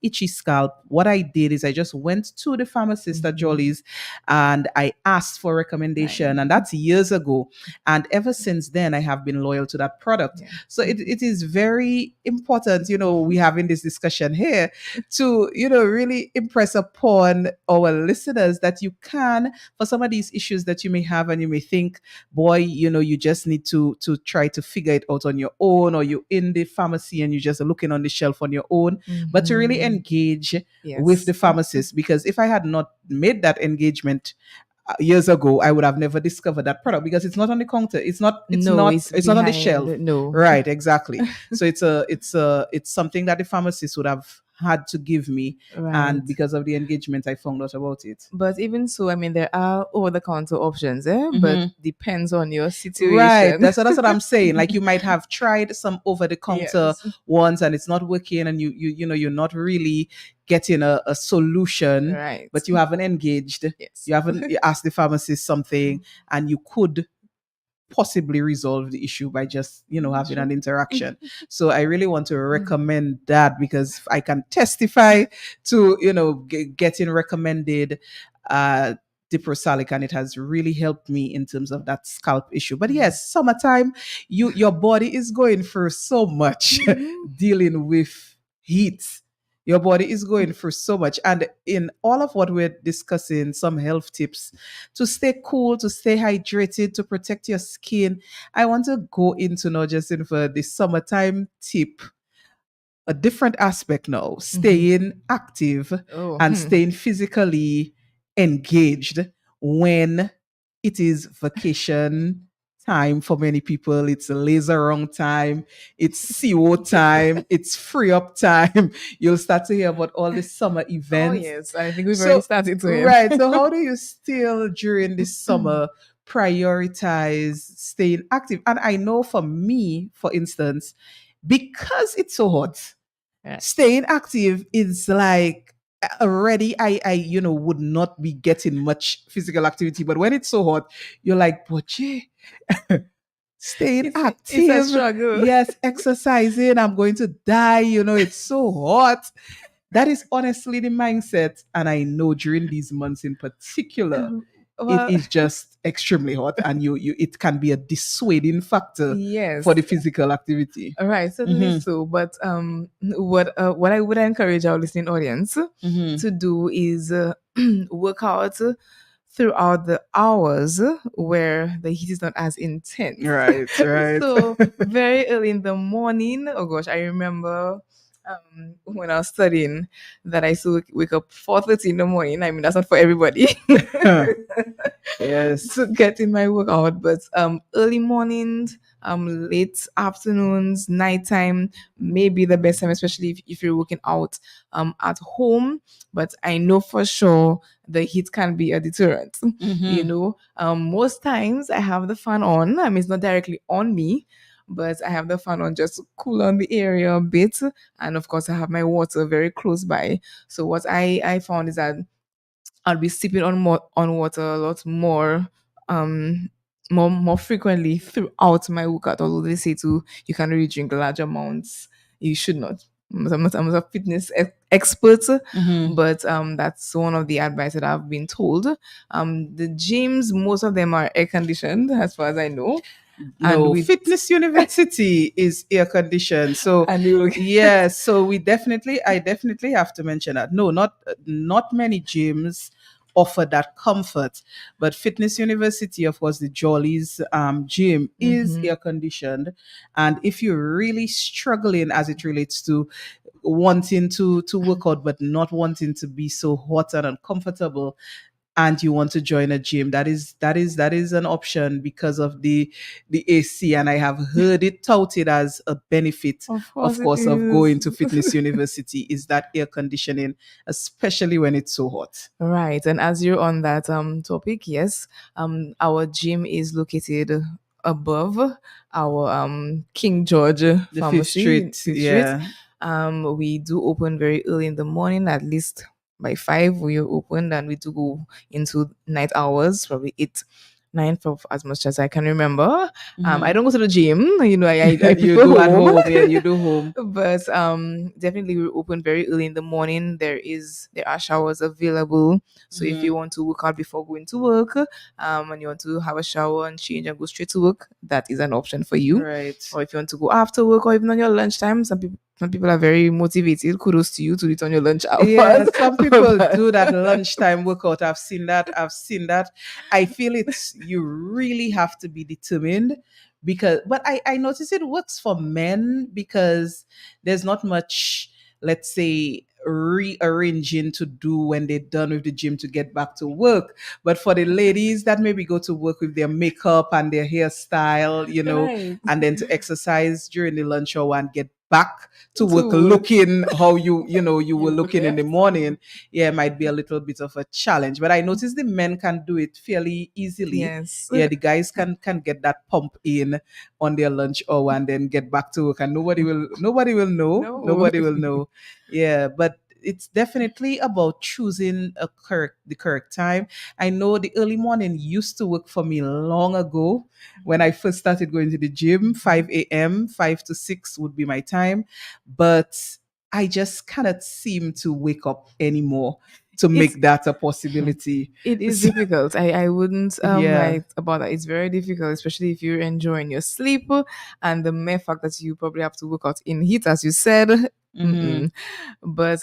S3: itchy scalp, what I did is I just went to the pharmacist at
S4: Mhm.
S3: Jolly's and I asked for
S4: Right.
S3: recommendation. And that's years ago. And ever since then, I have been loyal to that product.
S4: Yeah.
S3: So it is very important, we having this discussion here to, really impress upon our listeners that you can, for some of these issues that you may have and you may think, boy, you just need to try to figure it out on your own, or you're in the pharmacy and you're just looking on the shelf on your own, but to really
S4: Mhm.
S3: engage with
S4: Yes.
S3: the pharmacist. Because if I had not made that engagement years ago, I would have never discovered that product because it's not on the counter. It's not. It's
S4: No,
S3: not.
S4: it's
S3: It's not on the
S4: behind.
S3: shelf.
S4: No.
S3: Right. Exactly. So it's something that the pharmacist would have had to give me,
S4: Right.
S3: and because of the engagement, I found out about it.
S4: But even so, I mean, there are over the counter options, but
S3: Mhm.
S4: depends on your
S3: Right.
S4: situation.
S3: That's what I'm saying. Like you might have tried some over the counter
S4: Yes.
S3: ones and it's not working, and you're not really getting a solution,
S4: Right.
S3: but you haven't engaged.
S4: Yes.
S3: You haven't asked the pharmacist something, and you could possibly resolve the issue by just having
S4: Sure.
S3: an interaction. So I really want to recommend that because I can testify to getting recommended uh diprosalic, and it has really helped me in terms of that scalp issue. But yes, summertime, your body is going through so much
S4: Mhm.
S3: dealing with heat. Your body is going through so much. And in all of what we're discussing, some health tips to stay cool, to stay hydrated, to protect your skin, I want to go into not just in for the summertime tip, a different aspect now,
S4: Mhm.
S3: staying active
S4: Oh.
S3: and staying physically engaged when it is vacation time for many people. It's laser on time, it's CO time, it's free up time. You'll start to hear about all the summer
S4: Oh
S3: events.
S4: yes, I think we've already
S3: So,
S4: started to him.
S3: right. So, how do you still during this summer prioritize staying active? And I know for me, for instance, because it's so hot,
S4: Yeah.
S3: staying active is like already I would not be getting much physical activity, but when it's so hot, you're like, but yeah, staying
S4: It's a
S3: active.
S4: struggle.
S3: Yes, exercising. I'm going to die. It's so hot. That is honestly the mindset. And I know during these months in particular, it
S4: Well,
S3: is just extremely hot, and you it can be a dissuading factor for
S4: yes.
S3: the physical activity.
S4: All right, certainly
S3: Mm-hmm.
S4: so. But what I would encourage our listening audience
S3: Mm-hmm.
S4: to do is work out throughout the hours where the heat is not as intense.
S3: Right, right.
S4: So very early in the morning. Oh gosh, I remember when I was studying that I used to wake up 4:30 in the morning. I mean, that's not for everybody.
S3: Yes.
S4: To get in my workout, but early mornings, late afternoons, nighttime may be the best time, especially if you're working out at home. But I know for sure the heat can be a deterrent.
S3: Mm-hmm.
S4: Most times I have the fan on. I mean, it's not directly on me, but I have the fan on just to cool on the area a bit. And of course, I have my water very close by. So what I found is that I'll be sipping on water a lot um more frequently throughout my workout. Although they say to you can really drink large amounts, you should not. I'm not a fitness expert,
S3: Mm-hmm.
S4: but that's one of the advice that I've been told. The gyms, most of them are air conditioned, as far as I know, and
S3: No, Fitness University is air conditioned. So
S4: and we
S3: yeah, so I definitely have to mention that. No, not many gyms offer that comfort, but Fitness University, of course, the Jollies gym is
S4: Mhm.
S3: air conditioned, and if you're really struggling as it relates to wanting to work out but not wanting to be so hot and uncomfortable, and you want to join a gym, that is an option because of the AC, and I have heard it touted as a benefit,
S4: Of course
S3: of
S4: it
S3: course, of
S4: is.
S3: going to Fitness University is that air conditioning, especially when it's so hot.
S4: Right. And as you're on that topic, yes, our gym is located above our King George
S3: The Fifth
S4: pharmacy,
S3: Street,
S4: Fifth Street.
S3: yeah.
S4: We do open very early in the morning, at least by 5 we are open, and we do go into night hours, probably 8, 9 for as much as I can remember. I
S3: Mhm.
S4: don't go to the gym, I
S3: You
S4: prefer
S3: do at
S4: home.
S3: home, yeah, you do home.
S4: But definitely we're open very early in the morning. There are showers available, so if
S3: Mhm.
S4: you want to work out before going to work, and you want to have a shower and change and go straight to work, that is an option for you.
S3: Right.
S4: Or if you want to go after work or even on your lunchtime, some people are very motivated. Kudos to you to do it on your lunch
S3: Yeah,
S4: hours.
S3: some people
S4: But-
S3: do that lunchtime workout. I've seen that. I've seen that. I feel it's you really have to be determined because, but I notice it works for men because there's not much, let's say, rearranging to do when they're done with the gym to get back to work. But for the ladies that maybe go to work with their makeup and their hairstyle,
S4: right.
S3: and then to exercise during the lunch hour and get back to work
S4: To work.
S3: looking how you were
S4: You
S3: looking in the
S4: left.
S3: morning, yeah, it might be a little bit of a challenge, but I notice the men can do it fairly easily.
S4: Yes.
S3: Yeah, the guys can get that pump in on their lunch hour and then get back to work, and nobody will know.
S4: No.
S3: Nobody will know. Yeah, but it's definitely about choosing the correct time. I know the early morning used to work for me long ago when I first started going to the gym. 5 a.m., 5 to 6 would be my time, but I just cannot seem to wake up anymore to
S4: It's
S3: make that a possibility.
S4: It is
S3: So,
S4: difficult. I wouldn't
S3: yeah.
S4: like about that. It's very difficult, especially if you're enjoying your sleep and the mere fact that you probably have to work out in heat, as you said.
S3: Hmm.
S4: Mm-mm. But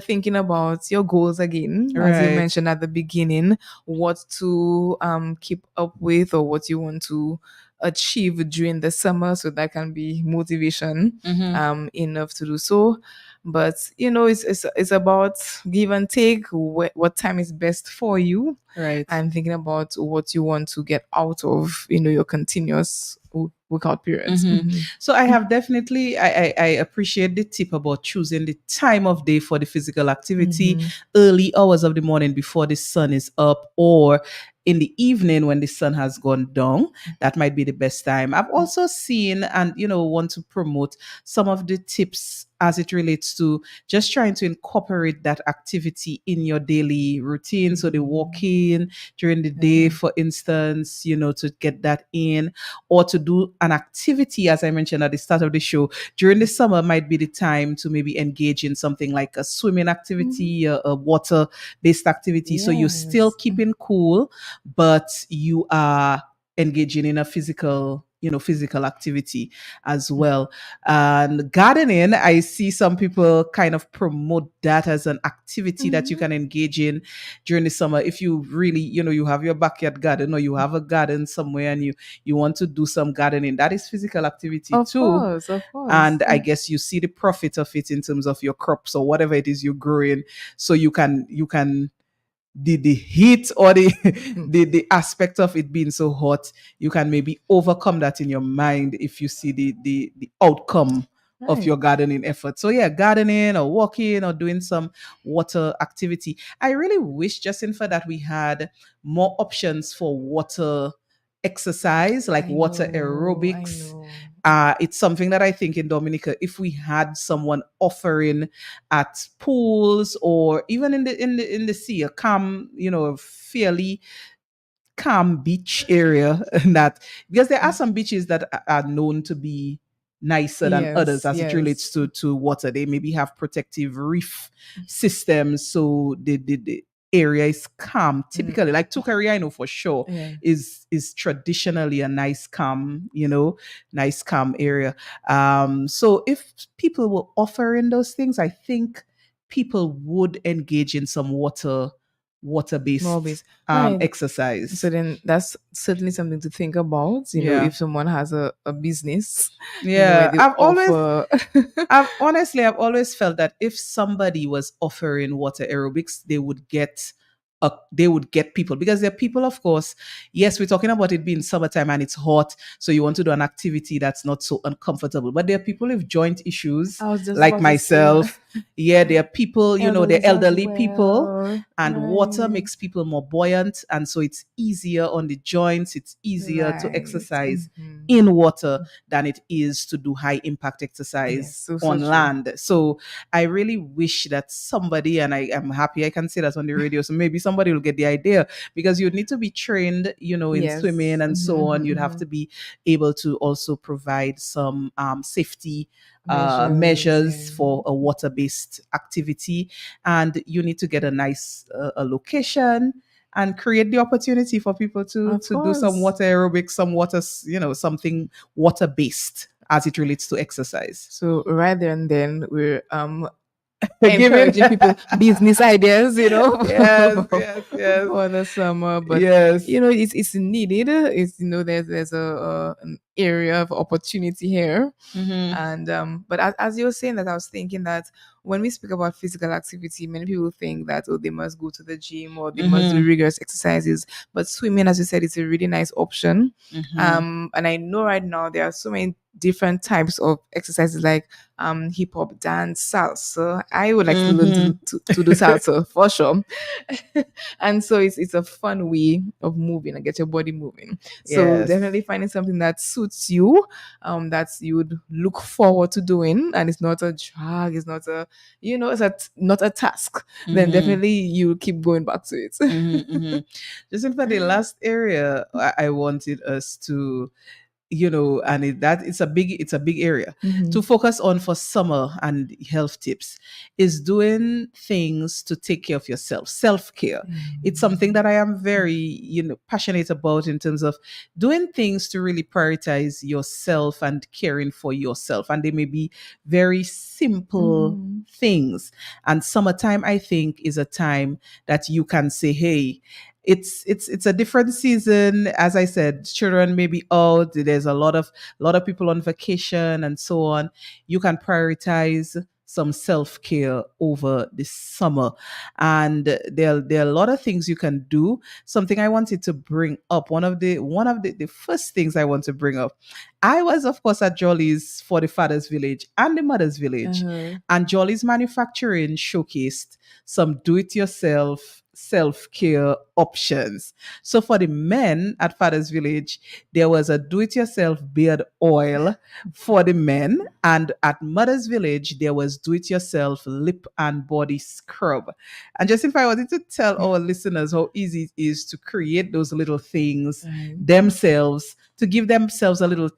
S4: thinking about your goals again, as you
S3: Right.
S4: mentioned at the beginning, what to keep up with or what you want to achieve during the summer, so that can be motivation
S3: Hmm.
S4: enough to do so. But it's about give and take. What time is best for you,
S3: Right.
S4: and thinking about what you want to get out of your continuous workout periods.
S3: Mhm.
S4: Mhm.
S3: So I have definitely I appreciate the tip about choosing the time of day for the physical activity,
S4: Mhm.
S3: early hours of the morning before the sun is up, or in the evening when the sun has gone down. That might be the best time. I've also seen and want to promote some of the tips as it relates to just trying to incorporate that activity in your daily routine. So the walking during the day, for instance, to get that in, or to do an activity, as I mentioned at the start of the show, during the summer might be the time to maybe engage in something like a swimming activity, a water-based activity. So you're still
S4: Yes.
S3: keeping cool, but you are engaging in a physical activity as well. And gardening, I see some people kind of promote that as an activity that you can engage in during the summer. If you really, you have your backyard garden, or you have a garden somewhere and you want to do some gardening, that is physical activity
S4: Of
S3: too.
S4: course, of course.
S3: And I guess you see the profit of it in terms of your crops or whatever it is you're growing. So you can the heat or the aspect of it being so hot, you can maybe overcome that in your mind if you see the outcome of
S4: Right.
S3: your gardening effort. So yeah, gardening or walking or doing some water activity. I really wish, Jacinta, that we had more options for water exercise, like water aerobics. It's something that I think in Dominica, if we had someone offering at pools or even in the sea, a calm, a fairly calm beach area, that because there are some beaches that are known to be nicer than others as it relates to water. They maybe have protective reef systems, so the area is calm. Typically, like Tukari, I know for sure is traditionally a nice calm, nice calm area. So if people were offering those things, I think people would engage in some water-based
S4: Right.
S3: exercise.
S4: So then that's certainly something to think about, if someone has a business.
S3: Yeah,
S4: where they
S3: I've always felt that if somebody was offering water aerobics, they would get people, because there are people, of course. Yes, we're talking about it being summertime and it's hot, so you want to do an activity that's not so uncomfortable. But there are people with joint issues,
S4: I was just
S3: like
S4: about to say
S3: myself. Yeah, there are people, they're
S4: Elderlies as
S3: elderly people,
S4: well.
S3: and water
S4: Right.
S3: makes people more buoyant, and so it's easier on the joints. It's easier to
S4: Right.
S3: exercise
S4: Mhm.
S3: in water than it is to do high impact exercise
S4: Yes, so
S3: on
S4: true.
S3: land. So I really wish that somebody, and I am happy I can say that on the radio, so maybe somebody will get the idea, because you'd need to be trained, in
S4: Yes.
S3: swimming and so
S4: Mhm,
S3: on. You'd have
S4: mhm.
S3: to be able to also provide some safety
S4: yeah.
S3: measures for a water-based activity, and you need to get a nice a location and create the opportunity for people to
S4: Of
S3: do some
S4: course.
S3: water aerobics, some water, something water-based as it relates to exercise.
S4: So right there and then we're
S3: Giving-
S4: encouraging people business ideas,
S3: Yes, yes.
S4: for the summer. But
S3: Yes.
S4: it's needed. It's there's an area of opportunity here.
S3: Mhm.
S4: And but as you were saying that, I was thinking that when we speak about physical activity, many people think that they must go to the gym or they must do rigorous exercises. But swimming, as you said, is a really nice option.
S3: Mhm.
S4: And I know right now there are so many different types of exercises, like hip hop, dance, salsa. I would like to learn to do salsa for sure. And so it's a fun way of moving and get your body moving. So
S3: Yes.
S4: definitely finding something that suits you, that you would look forward to doing, and it's not a drag, it's not a not a task. Then definitely you keep going back to it.
S3: Just in fact, the last area I wanted us to, and it's a big area to focus on for summer and health tips, is doing things to take care of yourself. Self-care. It's something that I am very, passionate about, in terms of doing things to really prioritize yourself and caring for yourself. And they may be very simple things. And summertime, I think, is a time that you can say, hey, it's a different season. As I said, children may be out. There's a lot of people on vacation and so on. You can prioritize some self-care over the summer, and there are a lot of things you can do. Something I wanted to bring up, one of the first things I want to bring up, I was, of course, at Jolly's for the Father's Village and the Mother's Village, and Jolly's Manufacturing showcased some do-it-yourself self-care options. So for the men at Father's Village, there was a do-it-yourself beard oil for the men, and at Mother's Village, there was do-it-yourself lip and body scrub. And just if I wanted to tell our listeners how easy it is to create those little things
S4: Right.
S3: themselves, to give themselves a little,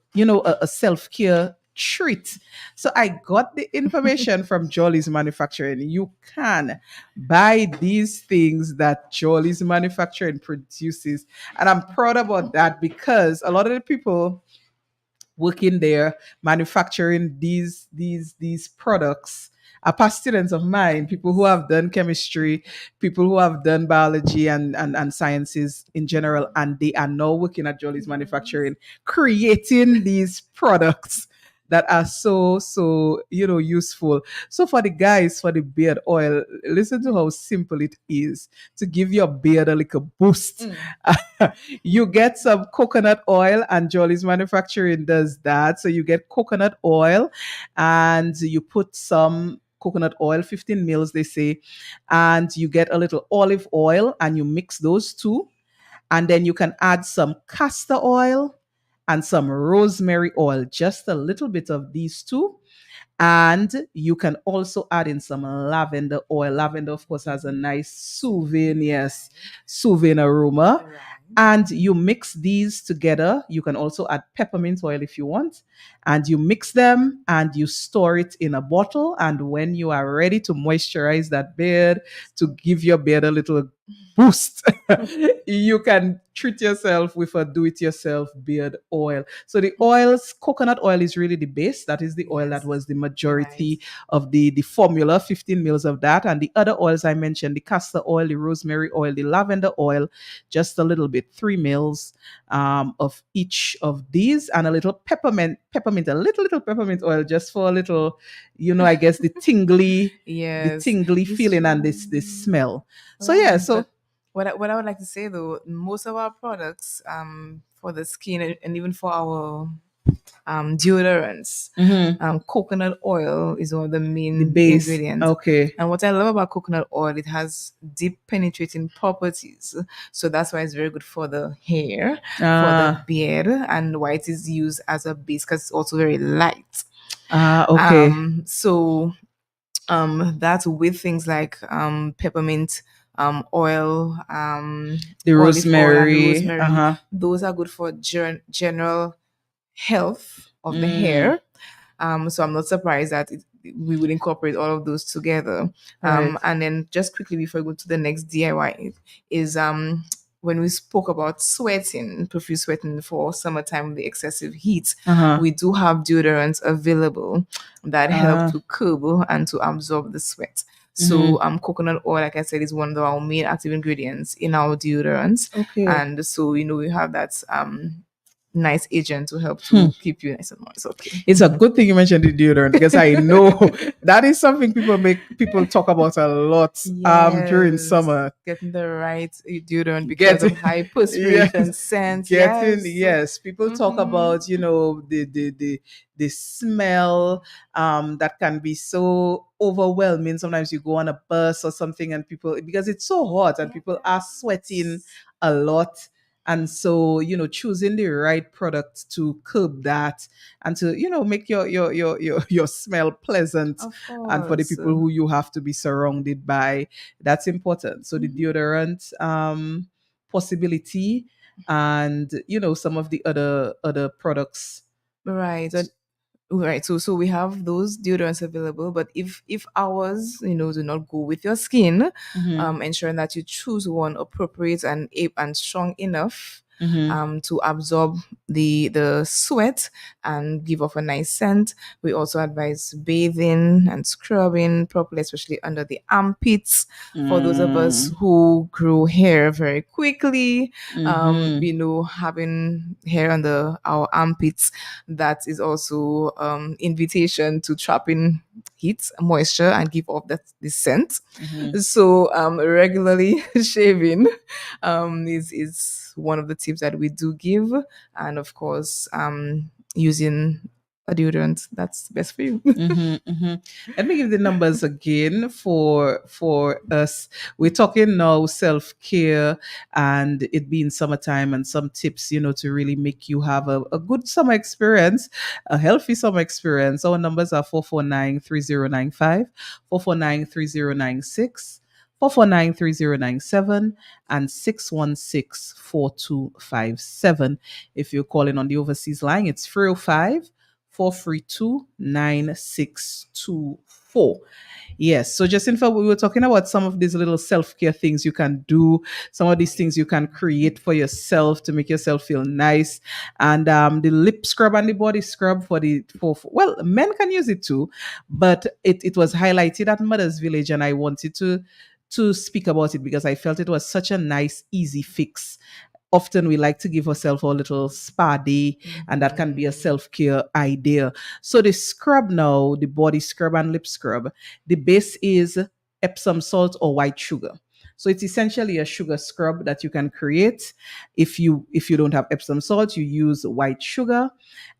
S3: a self-care treat. So I got the information from Jolly's Manufacturing. You can buy these things that Jolly's Manufacturing produces. And I'm proud about that because a lot of the people working there manufacturing these products are past students of mine, people who have done chemistry, people who have done biology and sciences in general, and they are now working at Jolly's Manufacturing, creating these products that are so useful. So for the guys, for the beard oil, listen to how simple it is to give your beard a little boost. You get some coconut oil, and Jolly's Manufacturing does that. So you get coconut oil and you put some coconut oil, 15 mils, they say, and you get a little olive oil and you mix those two. And then you can add some castor oil and some rosemary oil, just a little bit of these two. And you can also add in some lavender oil. Lavender, of course, has a nice soothing aroma.
S4: Right.
S3: And you mix these together. You can also add peppermint oil if you want. And you mix them and you store it in a bottle. And when you are ready to moisturize that beard, to give your beard a little boost, you can treat yourself with a do-it-yourself beard oil. So the oils, coconut oil is really the base. That is the oil
S4: Yes.
S3: that was the majority of the formula, 15 mils of that. And the other oils I mentioned, the castor oil, the rosemary oil, the lavender oil, just a little bit, 3 mils of each of these, and a little peppermint, a little peppermint oil, just for a little, I guess the tingly
S4: Yes.
S3: feeling and this smell. So yeah,
S4: Right.
S3: so
S4: But what I would like to say though, most of our products for the skin and even for our deodorants, coconut oil is one of the main
S3: the base.
S4: ingredients.
S3: Okay.
S4: And what I love about coconut oil, it has deep penetrating properties. So that's why it's very good for the hair, for the beard, and why it is used as a base because it's also very light.
S3: Okay.
S4: So that's with things like peppermint oil,
S3: the
S4: olive oil and
S3: rosemary.
S4: rosemary. Those are good for general health of the hair. So I'm not surprised that we would incorporate all of those together.
S3: Right.
S4: And then just quickly before we go to the next DIY is when we spoke about sweating, profuse sweating for summertime with the excessive heat, we do have deodorants available that help to curb and to absorb the sweat. So coconut oil, like I said, is one of our main active ingredients in our deodorants.
S3: Okay.
S4: And so, we have that nice agent to help to keep you nice and moist. Okay.
S3: It's a good thing you mentioned the deodorant because I know that is something people talk about a lot during
S4: Yes.
S3: summer.
S4: Getting the right deodorant because of high perspiration scent.
S3: Yes, people talk about the smell that can be so overwhelming. Sometimes you go on a bus or something and people, because it's so hot and people are sweating a lot. And so, choosing the right product to curb that and to, make your smell pleasant,
S4: Of
S3: and for the
S4: course.
S3: people who you have to be surrounded by, that's important. So the deodorant possibility and, some of the other products.
S4: Right. Right. So we have those deodorants available, but if ours, do not go with your skin, ensuring that you choose one appropriate and strong enough to absorb the sweat and give off a nice scent. We also advise bathing and scrubbing properly, especially under the armpits for those of us who grow hair very quickly. Having hair under our armpits, that is also invitation to trap in heat, moisture, and give off the scent. So regularly shaving is one of the tips that we do give, and of course using a deodorant that's best for you.
S3: Let me give the numbers again for us. We're talking now self-care and it being summertime and some tips, to really make you have a good summer experience, a healthy summer experience. Our numbers are 449-3095, 449-3096. 449-3097 and 616-4257. If you're calling on the overseas line, it's 305 432 9624. Yes. So, Jacinta, we were talking about some of these little self care things you can do, some of these things you can create for yourself to make yourself feel nice. And the lip scrub and the body scrub well, men can use it too, but it was highlighted at Mother's Village, and I wanted to speak about it because I felt it was such a nice, easy fix. Often we like to give ourselves a little spa day, and that can be a self-care idea. So the scrub now, the body scrub and lip scrub, the base is Epsom salt or white sugar. So it's essentially a sugar scrub that you can create. If you don't have Epsom salt, you use white sugar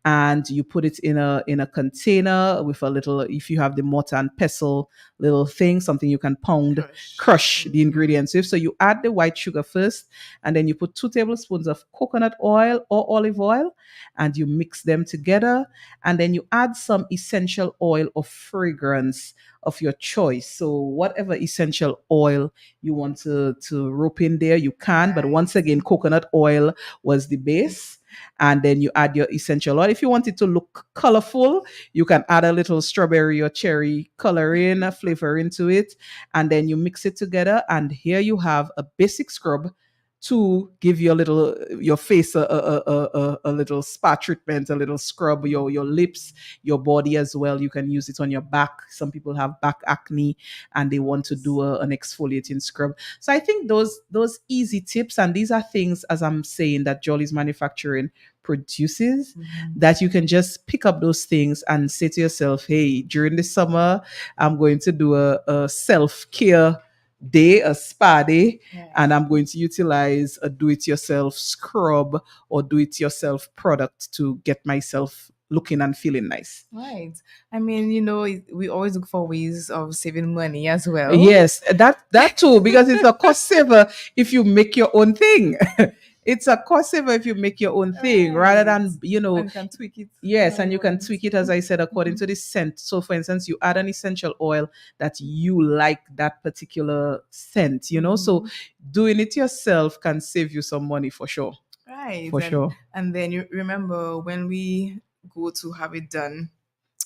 S3: and you put it in a container with a little, if you have the mortar and pestle little thing, something you can pound, crush the ingredients with. So you add the white sugar first, and then you put 2 tablespoons of coconut oil or olive oil, and you mix them together. And then you add some essential oil or fragrance of your choice. So whatever essential oil you want to rope in there, you can. But once again, coconut oil was the base. And then you add your essential oil. If you want it to look colorful, you can add a little strawberry or cherry coloring, a flavor into it. And then you mix it together. And here you have a basic scrub to give your face a little spa treatment, a little scrub, your lips, your body as well. You can use it on your back. Some people have back acne and they want to do an exfoliating scrub. So I think those easy tips, and these are things, as I'm saying, that Jolly's Manufacturing produces, that you can just pick up those things and say to yourself, hey, during the summer, I'm going to do a self-care day, a spa day, and I'm going to utilize a do-it-yourself scrub or do-it-yourself product to get myself looking and feeling nice.
S4: Right. I mean, we always look for ways of saving money as well.
S3: Yes, that too, because it's a cost saver if you make your own thing. It's a cost saver if you make your own thing rather than,
S4: And you can tweak it.
S3: Yes, and you can tweak it, as I said, according to the scent. So, for instance, you add an essential oil that you like that particular scent, So, doing it yourself can save you some money for sure.
S4: Right.
S3: For sure.
S4: And then you remember when we go to have it done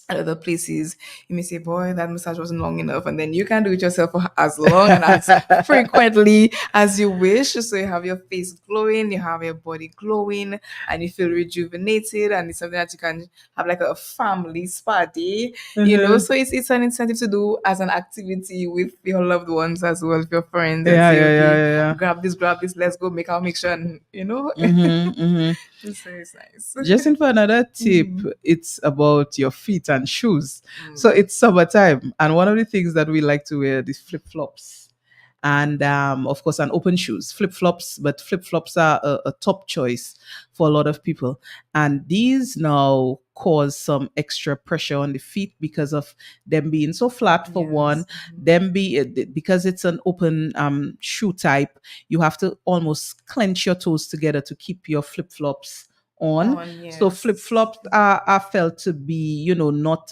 S4: at other places, you may say, boy, that massage wasn't long enough. And then you can do it yourself for as long and as frequently as you wish. So you have your face glowing, you have your body glowing, and you feel rejuvenated. And it's something that you can have like a family spa day, So it's an incentive to do as an activity with your loved ones as well, with your friends.
S3: Yeah.
S4: Grab this, let's go make our mixture, So it's nice.
S3: Just in for another tip, it's about your feet and shoes. So it's summertime, and one of the things that we like to wear is flip-flops. And of course, and open shoes, flip-flops, but flip-flops are a top choice for a lot of people. And these now cause some extra pressure on the feet because of them being so flat for one, because it's an open shoe type, you have to almost clench your toes together to keep your flip-flops on. So flip-flops are felt to be, not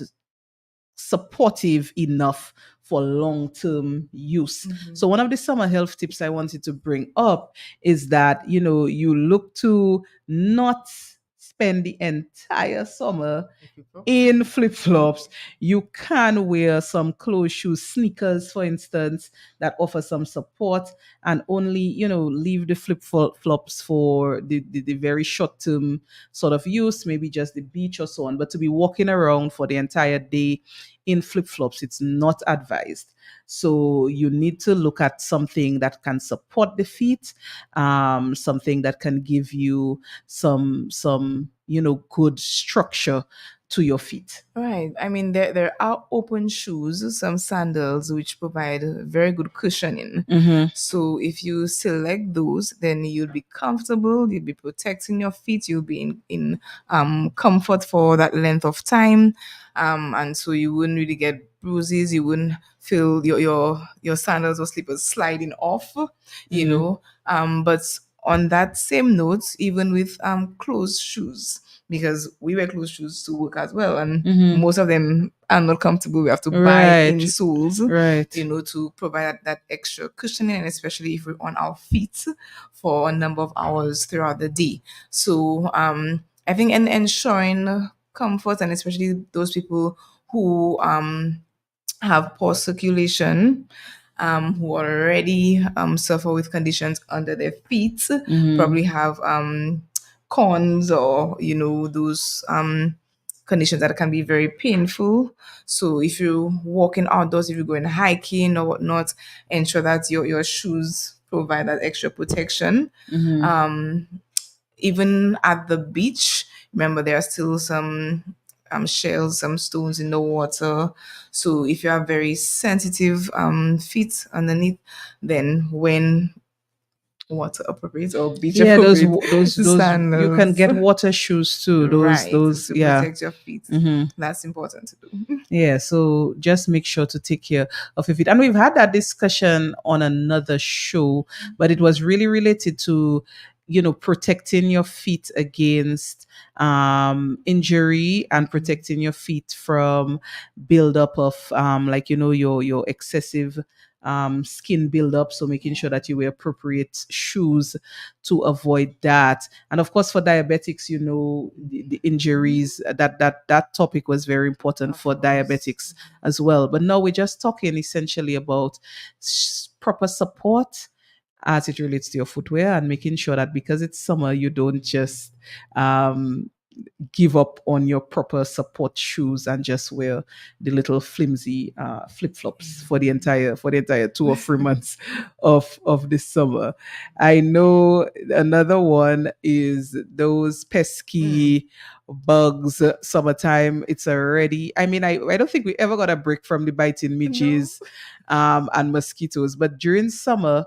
S3: supportive enough for long-term use. So one of the summer health tips I wanted to bring up is that, you look to not spend the entire summer in flip-flops. You can wear some closed shoes, sneakers, for instance, that offer some support, and only, leave the flip-flops for the very short-term sort of use, maybe just the beach or so on. But to be walking around for the entire day in flip-flops, it's not advised. So you need to look at something that can support the feet, something that can give you some good structure to your feet.
S4: Right. I mean, there are open shoes, some sandals, which provide very good cushioning. So if you select those, then you'll be comfortable. You'll be protecting your feet. You'll be in comfort for that length of time, and so you wouldn't really get bruises. You wouldn't feel your sandals or slippers sliding off. You know. But on that same note, even with closed shoes, because we wear closed shoes to work as well, and most of them are not comfortable. We have to buy
S3: Right.
S4: insoles,
S3: Right.
S4: to provide that extra cushioning, and especially if we're on our feet for a number of hours throughout the day. So I think and ensuring comfort, and especially those people who have poor circulation, who already suffer with conditions under their feet, probably have corns, or those conditions that can be very painful. So if you're walking outdoors, if you're going hiking or whatnot, ensure that your shoes provide that extra protection. Even at the beach, remember there are still some shells, some stones in the water. So if you have very sensitive feet underneath, then when water appropriate or beach
S3: Yeah, those
S4: appropriate
S3: those you can
S4: sandals.
S3: get water shoes too.
S4: Right,
S3: Those
S4: to
S3: yeah.
S4: protect your feet. That's important to do.
S3: Yeah, so just make sure to take care of your feet. And we've had that discussion on another show, but it was really related to, protecting your feet against injury and protecting your feet from buildup of your excessive skin buildup. So making sure that you wear appropriate shoes to avoid that. And of course, for diabetics, the injuries, that topic was very important for diabetics as well. But now we're just talking essentially about proper support as it relates to your footwear, and making sure that because it's summer, you don't just give up on your proper support shoes and just wear the little flimsy flip flops for the entire 2 or 3 months of this summer. I know another one is those pesky bugs. Summertime, it's already. I mean, I don't think we ever got a break from the biting midges and mosquitoes, but during summer,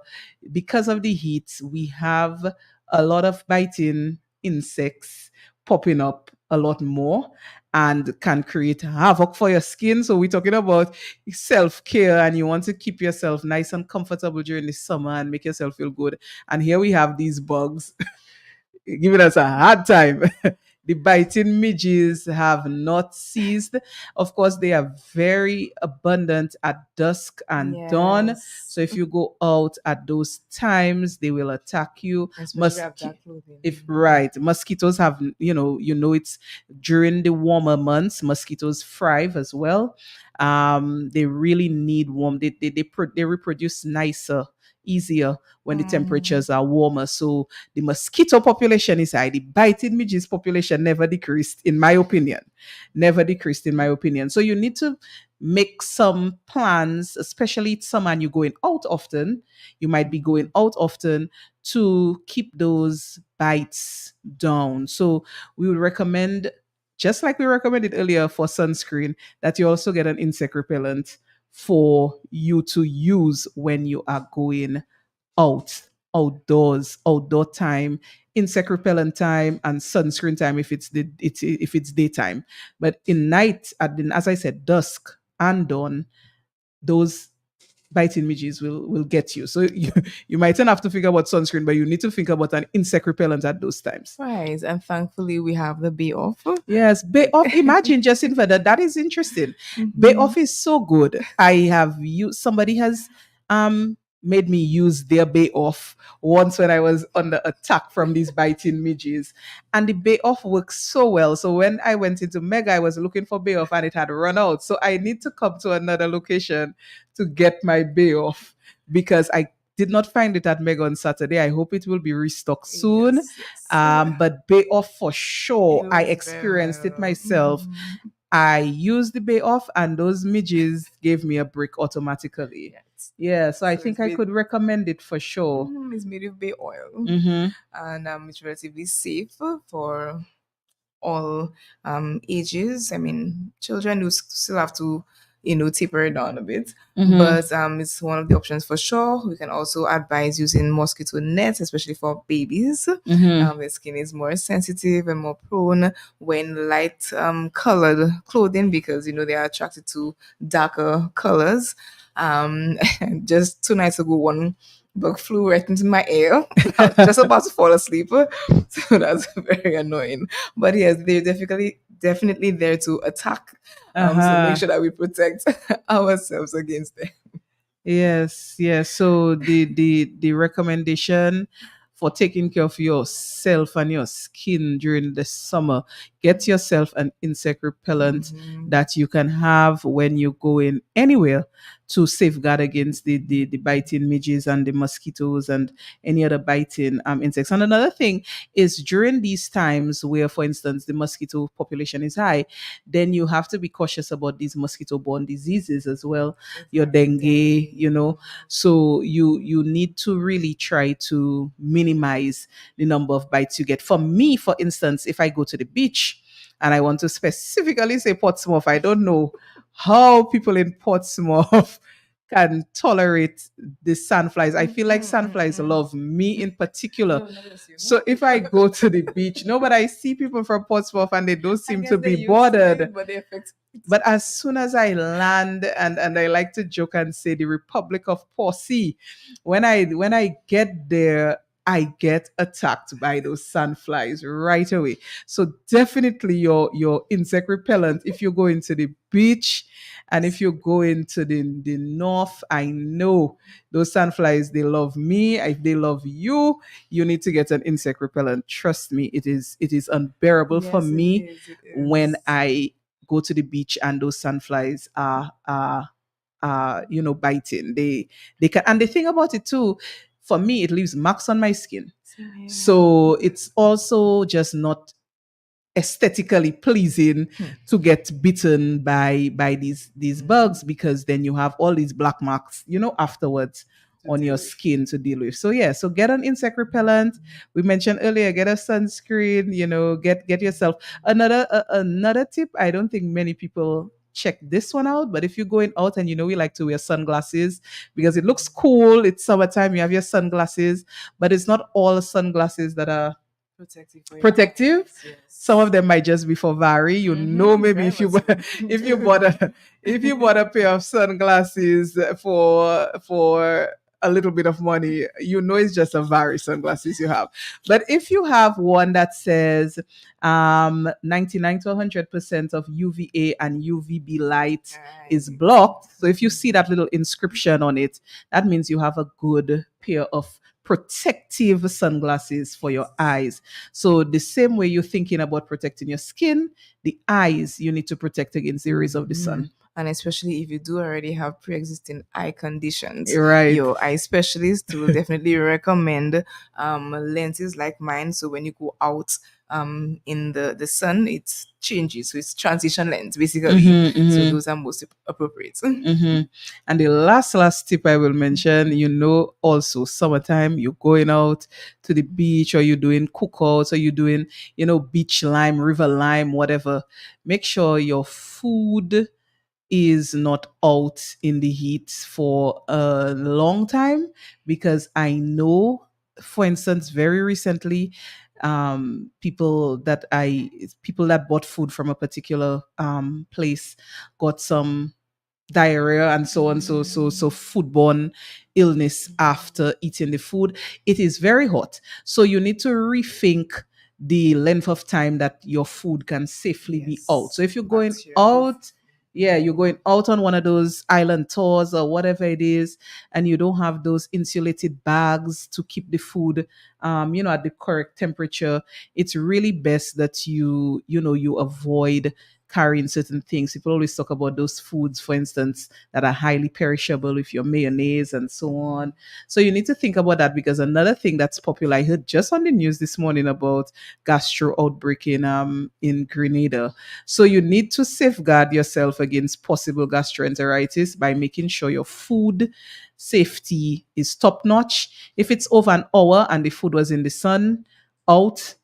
S3: because of the heat, we have a lot of biting insects popping up a lot more and can create havoc for your skin. So we're talking about self-care, and you want to keep yourself nice and comfortable during the summer and make yourself feel good. And here we have these bugs giving us a hard time. The biting midges have not ceased. Of course, they are very abundant at dusk and dawn.
S4: Yes.
S3: So if you go out at those times, they will attack you.
S4: Especially if you have dark clothing.
S3: Right, mosquitoes have, it's during the warmer months, mosquitoes thrive as well. They really need warm. They reproduce nicer, easier when the temperatures are warmer. So the mosquito population is high. The biting midges population never decreased, in my opinion. Never decreased, in my opinion. So you need to make some plans, especially it's summer and you're going out often. You might be going out often to keep those bites down. So we would recommend, just like we recommended earlier for sunscreen, that you also get an insect repellent for you to use when you are going outdoors, outdoor time, insect repellent time, and sunscreen time if it's daytime. But in night, as I said, dusk and dawn, those biting midges will get you. So you mightn't have to think about sunscreen, but you need to think about an insect repellent at those times.
S4: Right, and thankfully we have the Bay Off.
S3: Yes, Bay Off. Imagine just in that. That is interesting. Bay Off is so good. I have used. Somebody has made me use their Bay Off once when I was under attack from these biting midges, and the Bay Off works so well. So when I went into Mega, I was looking for Bay Off and it had run out. So I need to come to another location to get my Bay Off because I did not find it at Mega on Saturday. I hope it will be restocked soon.
S4: Yes.
S3: But Bay Off for sure.
S4: It
S3: I
S4: was
S3: experienced
S4: very
S3: it
S4: well.
S3: myself. I used the Bay Off and those midges gave me a break automatically.
S4: Yes.
S3: Yeah, so I
S4: So
S3: think
S4: it's
S3: I
S4: made-
S3: could recommend it for sure.
S4: It's made with bay oil,
S3: Mm-hmm.
S4: and it's relatively safe for all ages. I mean, children do still have to, taper it down a bit.
S3: Mm-hmm.
S4: But it's one of the options for sure. We can also advise using mosquito nets, especially for babies.
S3: Mm-hmm.
S4: Their skin is more sensitive and more prone when light colored clothing, because they are attracted to darker colors. Um, just 2 nights ago, one bug flew right into my ear. I was just about to fall asleep, so that's very annoying. But yes, they're definitely there to attack. So make
S3: Uh-huh.
S4: sure that we protect ourselves against them.
S3: Yes, yes. So the recommendation for taking care of yourself and your skin during the summer, get yourself an insect repellent
S4: Mhm.
S3: that you can have when you go in anywhere to safeguard against the biting midges and the mosquitoes and any other biting insects. And another thing is during these times where, for instance, the mosquito population is high, then you have to be cautious about these mosquito-borne diseases as well, your dengue, so you need to really try to minimize the number of bites you get. For me, for instance, if I go to the beach and I want to specifically say Portsmouth, I don't know how people in Portsmouth can tolerate the sandflies. I feel like sandflies love me in particular.
S4: No, not just you.
S3: So if I go to the beach, no, but I see people from Portsmouth and they don't
S4: I
S3: seem
S4: guess
S3: to
S4: they
S3: be
S4: used to
S3: bothered.
S4: it, but they affect.
S3: But as soon as I land, and I like to joke and say the Republic of Porsea, when I get there, I get attacked by those sandflies right away. So definitely your insect repellent if you go into the beach and if you go into the north, I know those sandflies, they love me. If they love you, you need to get an insect repellent. Trust me, it is unbearable for
S4: Yes, it
S3: me
S4: is. It
S3: when
S4: is.
S3: I go to the beach and those sandflies are biting. They can, and the thing about it too, for me, it leaves marks on my skin.
S4: Same here.
S3: So it's also just not aesthetically pleasing
S4: Hmm.
S3: to get bitten by these bugs, because then you have all these black marks afterwards
S4: To
S3: on
S4: deal
S3: your
S4: with.
S3: skin to deal with. So yeah, so get an insect repellent. We mentioned earlier, get a sunscreen, get yourself another tip. I don't think many people check this one out, but if you're going out and we like to wear sunglasses because it looks cool, it's summertime, you have your sunglasses, but it's not all sunglasses that are
S4: Protective for your
S3: protective.
S4: eyes. Yes.
S3: Some of them might just be for Vari. Maybe
S4: Very
S3: if you
S4: much so.
S3: if you bought a if you bought a pair of sunglasses for a little bit of money, it's just a Vari sunglasses you have. But if you have one that says 99 to 100% of UVA and UVB light is
S4: Right.
S3: blocked, so if you see that little inscription on it, that means you have a good pair of protective sunglasses for your eyes. So the same way you're thinking about protecting your skin, the eyes you need to protect against the rays of the sun.
S4: And especially if you do already have pre-existing eye conditions,
S3: Right.
S4: your eye specialist will definitely recommend lenses like mine. So when you go out in the sun, it changes. So it's transition lens basically. So those are most appropriate.
S3: And the last tip I will mention, also summertime, you're going out to the beach or you're doing cookouts or you're doing, beach lime, river lime, whatever. Make sure your food is not out in the heat for a long time, because I know, for instance, very recently, people that bought food from a particular place got some diarrhea and so on, so foodborne illness after eating the food. It is very hot, so you need to rethink the length of time that your food can safely be out. So if you're going out, yeah, you're going out on one of those island tours or whatever it is, and you don't have those insulated bags to keep the food at the correct temperature, it's really best that you avoid carrying certain things. People always talk about those foods, for instance, that are highly perishable, with your mayonnaise and so on. So you need to think about that, because another thing that's popular, I heard just on the news this morning about gastro outbreak in Grenada. So you need to safeguard yourself against possible gastroenteritis by making sure your food safety is top notch. If it's over an hour and the food was in the sun, out,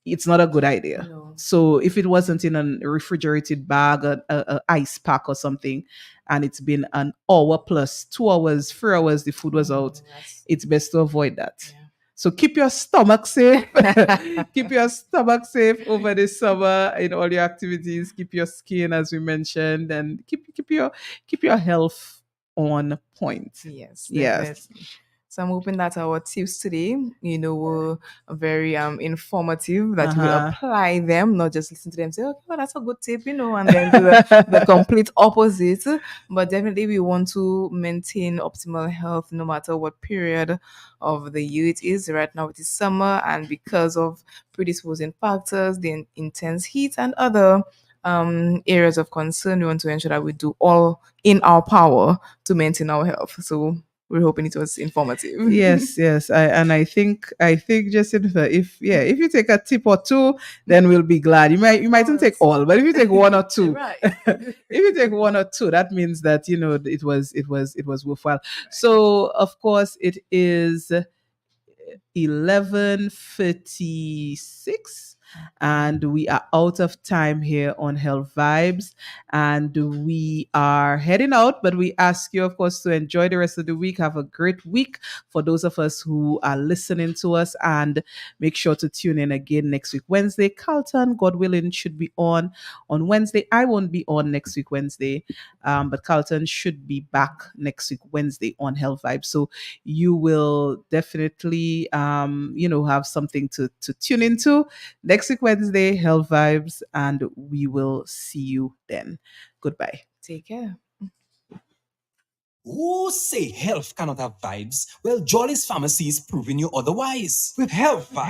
S3: it's not a good idea.
S4: No.
S3: So if it wasn't in a refrigerated bag, a ice pack or something, and it's been an hour plus, 2 hours, 3 hours, the food was out, it's best to avoid that.
S4: Yeah.
S3: So keep your stomach safe. Keep your stomach safe over the summer in all your activities. Keep your skin, as we mentioned, and keep your health on point.
S4: Yes,
S3: Yes.
S4: definitely. So I'm hoping that our tips today, were very informative, that you will
S3: Uh-huh.
S4: apply them, not just listen to them, say, okay, well, that's a good tip, and then do the complete opposite. But definitely we want to maintain optimal health no matter what period of the year it is. Right now it is summer, and because of predisposing factors, the intense heat and other areas of concern, we want to ensure that we do all in our power to maintain our health. So we're hoping it was informative.
S3: Yes. I think Jacinta, if you take a tip or two, then we'll be glad. You mightn't take all, but if you take one or two,
S4: Right.
S3: if you take one or two, that means that it was worthwhile. So of course it is 11:56 and we are out of time here on Health Vibes, and we are heading out, but we ask you, of course, to enjoy the rest of the week. Have a great week for those of us who are listening to us, and make sure to tune in again next week Wednesday. Carlton, God willing, should be on Wednesday. I won't be on next week Wednesday, but Carlton should be back next week Wednesday on Health Vibes. So you will definitely have something to tune into next week Wednesday, Health Vibes, and we will see you then. Goodbye.
S4: Take care.
S2: Who say health cannot have vibes? Well, Jolly's Pharmacy is proving you otherwise. With Health Vibes.